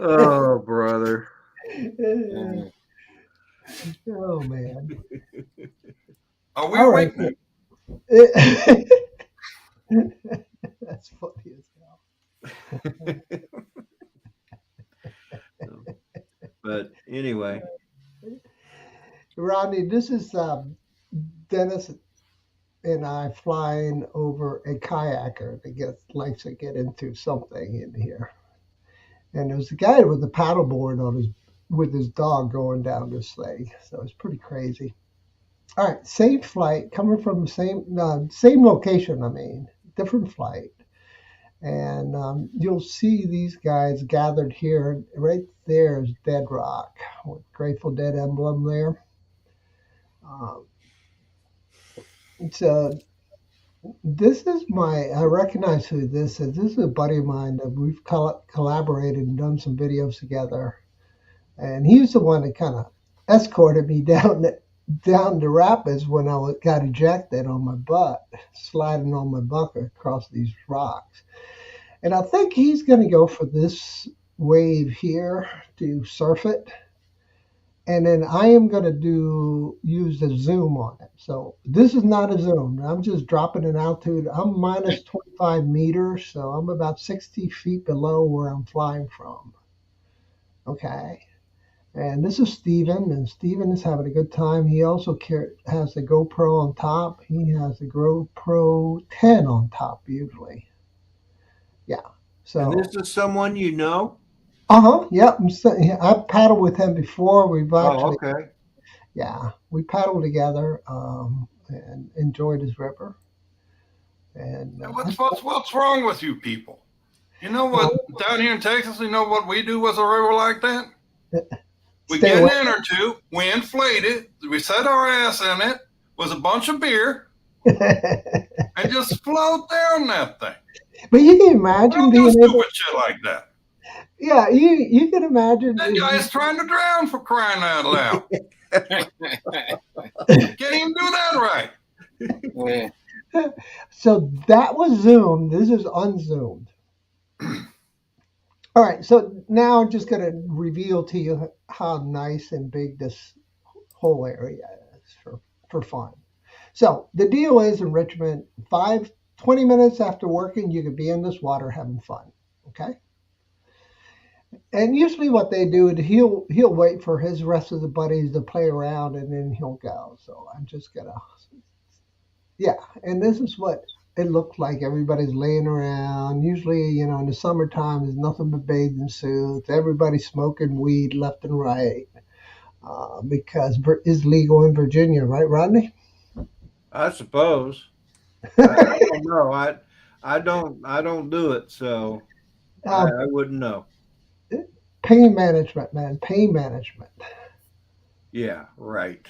S1: Oh, brother.
S5: Oh man.
S6: Are we
S5: All right.
S6: waiting?
S5: That's funny as hell.
S1: But anyway,
S5: Rodney, this is Dennis and I flying over a kayaker that likes to get into something in here. And there was a guy with a paddleboard with his dog going down this thing. So it's pretty crazy. All right, same flight, coming from the same location. I mean, different flight. And you'll see these guys gathered here. Right there is Dead Rock with Grateful Dead emblem there. So this is I recognize who this is. This is a buddy of mine that we've collaborated and done some videos together. And he's the one that kind of escorted me down the rapids when I got ejected on my butt, sliding on my butt across these rocks. And I think he's going to go for this wave here to surf it. And then I am going to use the zoom on it. So this is not a zoom. I'm just dropping an altitude. I'm minus 25 meters, so I'm about 60 feet below where I'm flying from. Okay. And this is Steven, and Steven is having a good time. He also has the GoPro on top. He has the GoPro 10 on top, usually. Yeah. So.
S1: And this is someone you know?
S5: Yep. I've paddled with him before. We've actually.
S1: Oh, okay.
S5: Yeah, we paddled together and enjoyed his river. And
S6: what's wrong with you people? You know what? Down here in Texas, you know what we do with a river like that? We get an inner tube, we inflate it, we set our ass in it with a bunch of beer, and just float down that thing.
S5: But you can imagine
S6: being stupid shit like that.
S5: Yeah, you can imagine.
S6: That guy's trying to drown, for crying out loud. Can't even do that right.
S5: So that was zoomed. This is unzoomed. All right, so now I'm just going to reveal to you how nice and big this whole area is for fun. So the deal is in Richmond, 20 minutes after working, you could be in this water having fun, okay? And usually what they do is he'll wait for his rest of the buddies to play around and then he'll go. So I'm just going to, yeah, and this is what it looked like. Everybody's laying around. Usually, in the summertime, there's nothing but bathing suits. Everybody's smoking weed left and right because it's legal in Virginia, right, Rodney?
S1: I suppose. I don't know. I don't do it, so I wouldn't know.
S5: Pain management, man. Pain management.
S1: Yeah, right.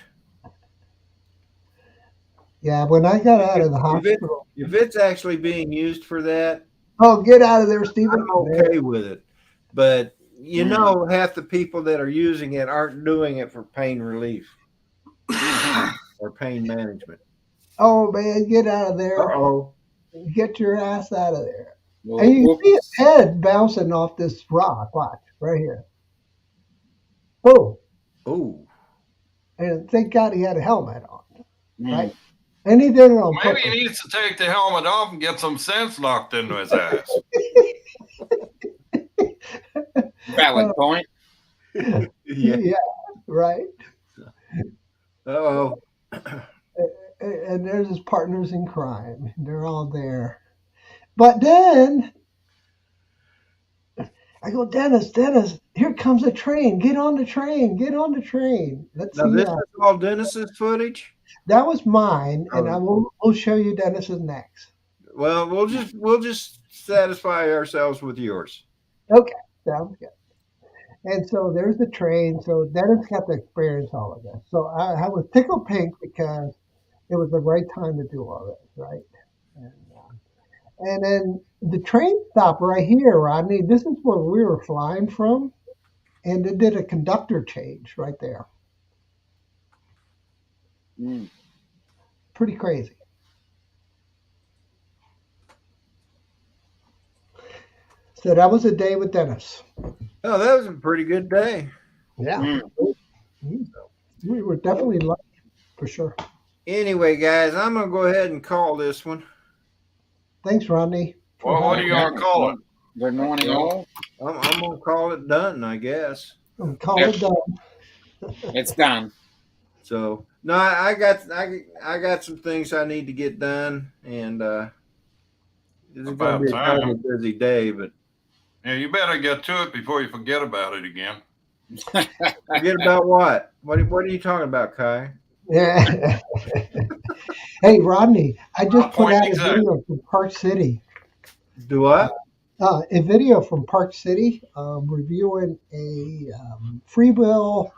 S5: Yeah, when I got out of the hospital.
S1: If it's actually being used for that.
S5: Oh, get out of there, Stephen.
S1: I'm okay with it. But, half the people that are using it aren't doing it for pain relief or pain management.
S5: Oh, man, get out of there.
S1: Uh-oh.
S5: Get your ass out of there. And you see his head bouncing off this rock. Watch, right here. Oh.
S1: Oh.
S5: And thank God he had a helmet on, right? And he did it on
S6: purpose. Maybe he needs to take the helmet off and get some sense knocked into his ass.
S2: Valid point.
S5: Yeah, right.
S1: Uh-oh.
S5: And there's his partners in crime. They're all there. But then I go, Dennis, here comes a train. Get on the train. Let's see.
S1: This is all Dennis's footage?
S5: That was mine, and we'll show you Dennis's next.
S1: Well, we'll just satisfy ourselves with yours.
S5: Okay, sounds good. And so there's the train. So Dennis got to experience all of this. So I was tickled pink because it was the right time to do all this, right? And then the train stop right here, Rodney. This is where we were flying from, and it did a conductor change right there. Pretty crazy. So that was a day with Dennis.
S1: Oh, that was a pretty good day.
S5: Yeah. We were definitely lucky, for sure.
S1: Anyway, guys, I'm going to go ahead and call this one.
S5: Thanks, Rodney.
S6: Well, what are you going to call it?
S2: Good morning, all.
S1: I'm going to call it done, I guess.
S5: Call it done.
S2: It's done.
S1: So no, I got some things I need to get done, and this is going to be kind of a busy day. But
S6: yeah, you better get to it before you forget about it again.
S1: Forget about what? What are you talking about, Kai?
S5: Yeah. Hey, Rodney, I just put out a video from Park City.
S1: Do what?
S5: A video from Park City reviewing a freewheel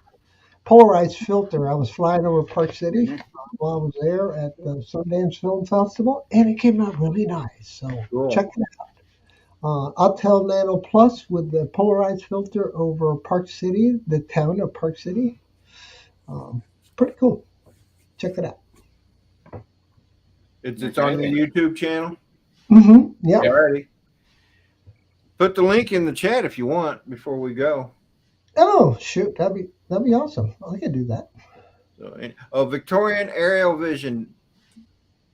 S5: polarized filter. I was flying over Park City while I was there at the Sundance Film Festival, and it came out really nice. So check it out. I'll tell Nano Plus with the polarized filter over Park City, the town of Park City. Pretty cool. Check it out.
S1: It's on the YouTube channel?
S5: Yeah.
S1: Alrighty. Put the link in the chat if you want before we go.
S5: Oh, shoot. That'd be awesome. I can do that.
S1: So, Victorian Aerial Vision.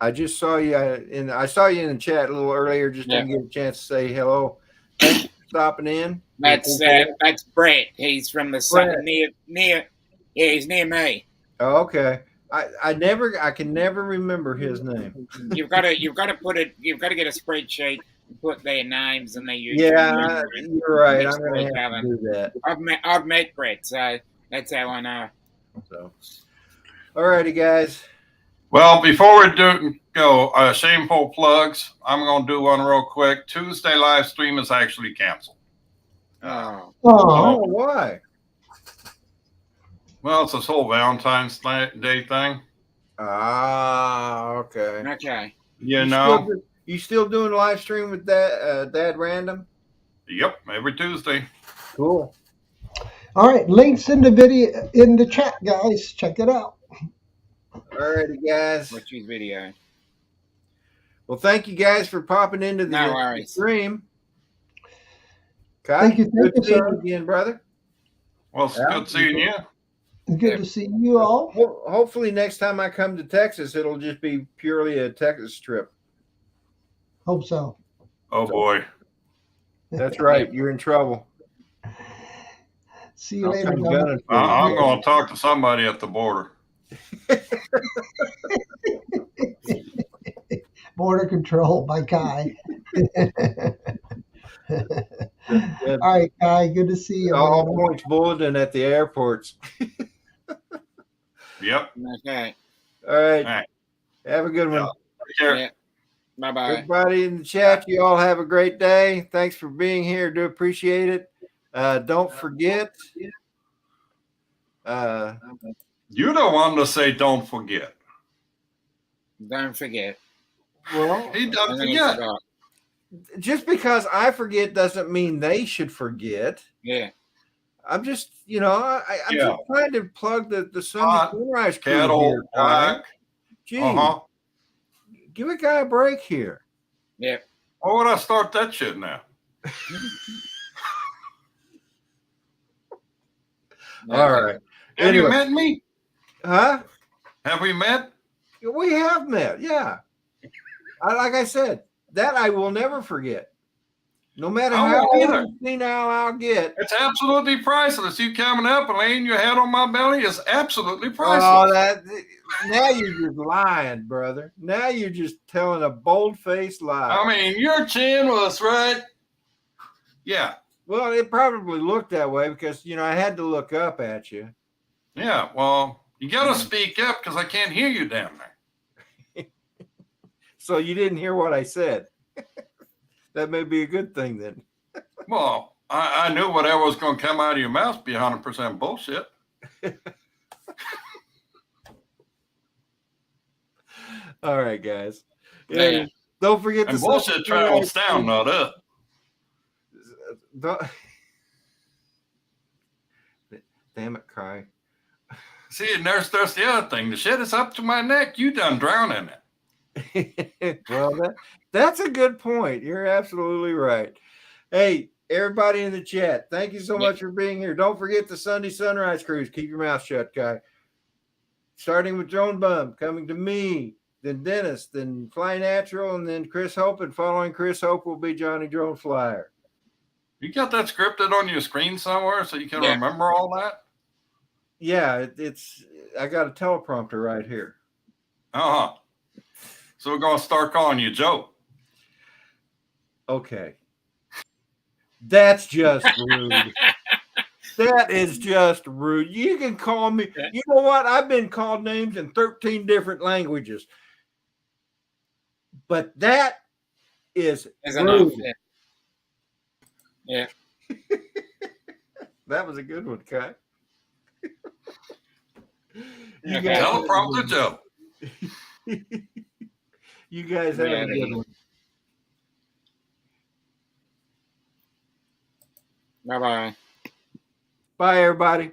S1: I just saw you I saw you in the chat a little earlier. Just didn't get a chance to say hello. Thanks for stopping in.
S2: That's Brett. He's from the side near. Yeah, he's near me.
S1: Oh, okay. I can never remember his name.
S2: You've got to get a spreadsheet and put their names and their YouTube.
S1: Yeah, you're right. I'm going to have to do that.
S2: I've met Brett, so that's how I know.
S1: So, all righty, guys.
S6: Well, before we go, shameful plugs. I'm going to do one real quick. Tuesday live stream is actually canceled.
S1: Oh, why?
S6: Well, it's this whole Valentine's Day thing.
S1: Ah, okay.
S2: Okay.
S1: You still doing live stream with Dad Random?
S6: Yep, every Tuesday.
S1: Cool.
S5: All right, links in the video in the chat, guys. Check it out.
S1: All righty, guys.
S2: Watch his video.
S1: Well, thank you guys for popping into the stream. Kai,
S5: thank you,
S1: good to see you again, brother.
S6: Well, it's good seeing you.
S5: Good to see you all.
S1: Hopefully next time I come to Texas, it'll just be purely a Texas trip.
S5: Hope so.
S6: Oh, boy.
S1: That's right. You're in trouble.
S5: See you later.
S6: I'm going to talk to somebody at the border.
S5: Border Control by Kai. All right, Kai. Good to see you.
S1: All points bulletin at the airports.
S6: Yep.
S2: Okay.
S1: All right. Have a good one.
S6: Take care.
S2: Yeah. Bye-bye.
S1: Everybody in the chat, you all have a great day. Thanks for being here. Do appreciate it. Don't forget.
S6: You don't want to say don't forget.
S2: Don't forget.
S1: Well,
S6: he doesn't forget.
S1: Just because I forget doesn't mean they should forget.
S2: Yeah.
S1: I'm just, I'm just trying to plug the Sunday Sunrise crew
S6: Cattle, black.
S1: Gee, give a guy a break here.
S2: Yeah.
S6: Why would I start that shit now?
S1: All right.
S6: Have you met me?
S1: Huh?
S6: Have we met?
S1: We have met, yeah. Like I said, that I will never forget. No matter how senile I'll get.
S6: It's absolutely priceless. You coming up and laying your head on my belly is absolutely priceless.
S1: Oh, now you're just lying, brother. Now you're just telling a bold-faced lie.
S6: I mean, your chin was right. Yeah.
S1: Well, it probably looked that way because, I had to look up at you.
S6: Yeah, well, you got to speak up because I can't hear you down there.
S1: So you didn't hear what I said. That may be a good thing then.
S6: Well, I knew whatever was going to come out of your mouth be 100% bullshit.
S1: All right, guys.
S2: Yeah.
S1: Don't forget
S6: And
S1: the
S6: bullshit travels down, not up.
S1: Damn it, Cry.
S6: See, and there's the other thing. The shit is up to my neck. You done drown in
S1: it. Well, that's a good point. You're absolutely right. Hey, everybody in the chat, thank you so much for being here. Don't forget the Sunday Sunrise Cruise. Keep your mouth shut, Kai. Starting with Joan Bum, coming to me, then Dennis, then Fly Natural, and then Chris Hope. And following Chris Hope will be Johnny Drone Flyer.
S6: You got that scripted on your screen somewhere so you can remember all that?
S1: Yeah, I got a teleprompter right here.
S6: Uh-huh. So we're going to start calling you Joe.
S1: Okay. That's just rude. That is just rude. You can call me. You know what? I've been called names in 13 different languages. But that is rude.
S2: Yeah.
S1: That was a good one, Kai.
S6: Teleprompter Joe.
S1: You guys have a good one.
S2: Bye-bye.
S1: Bye, everybody.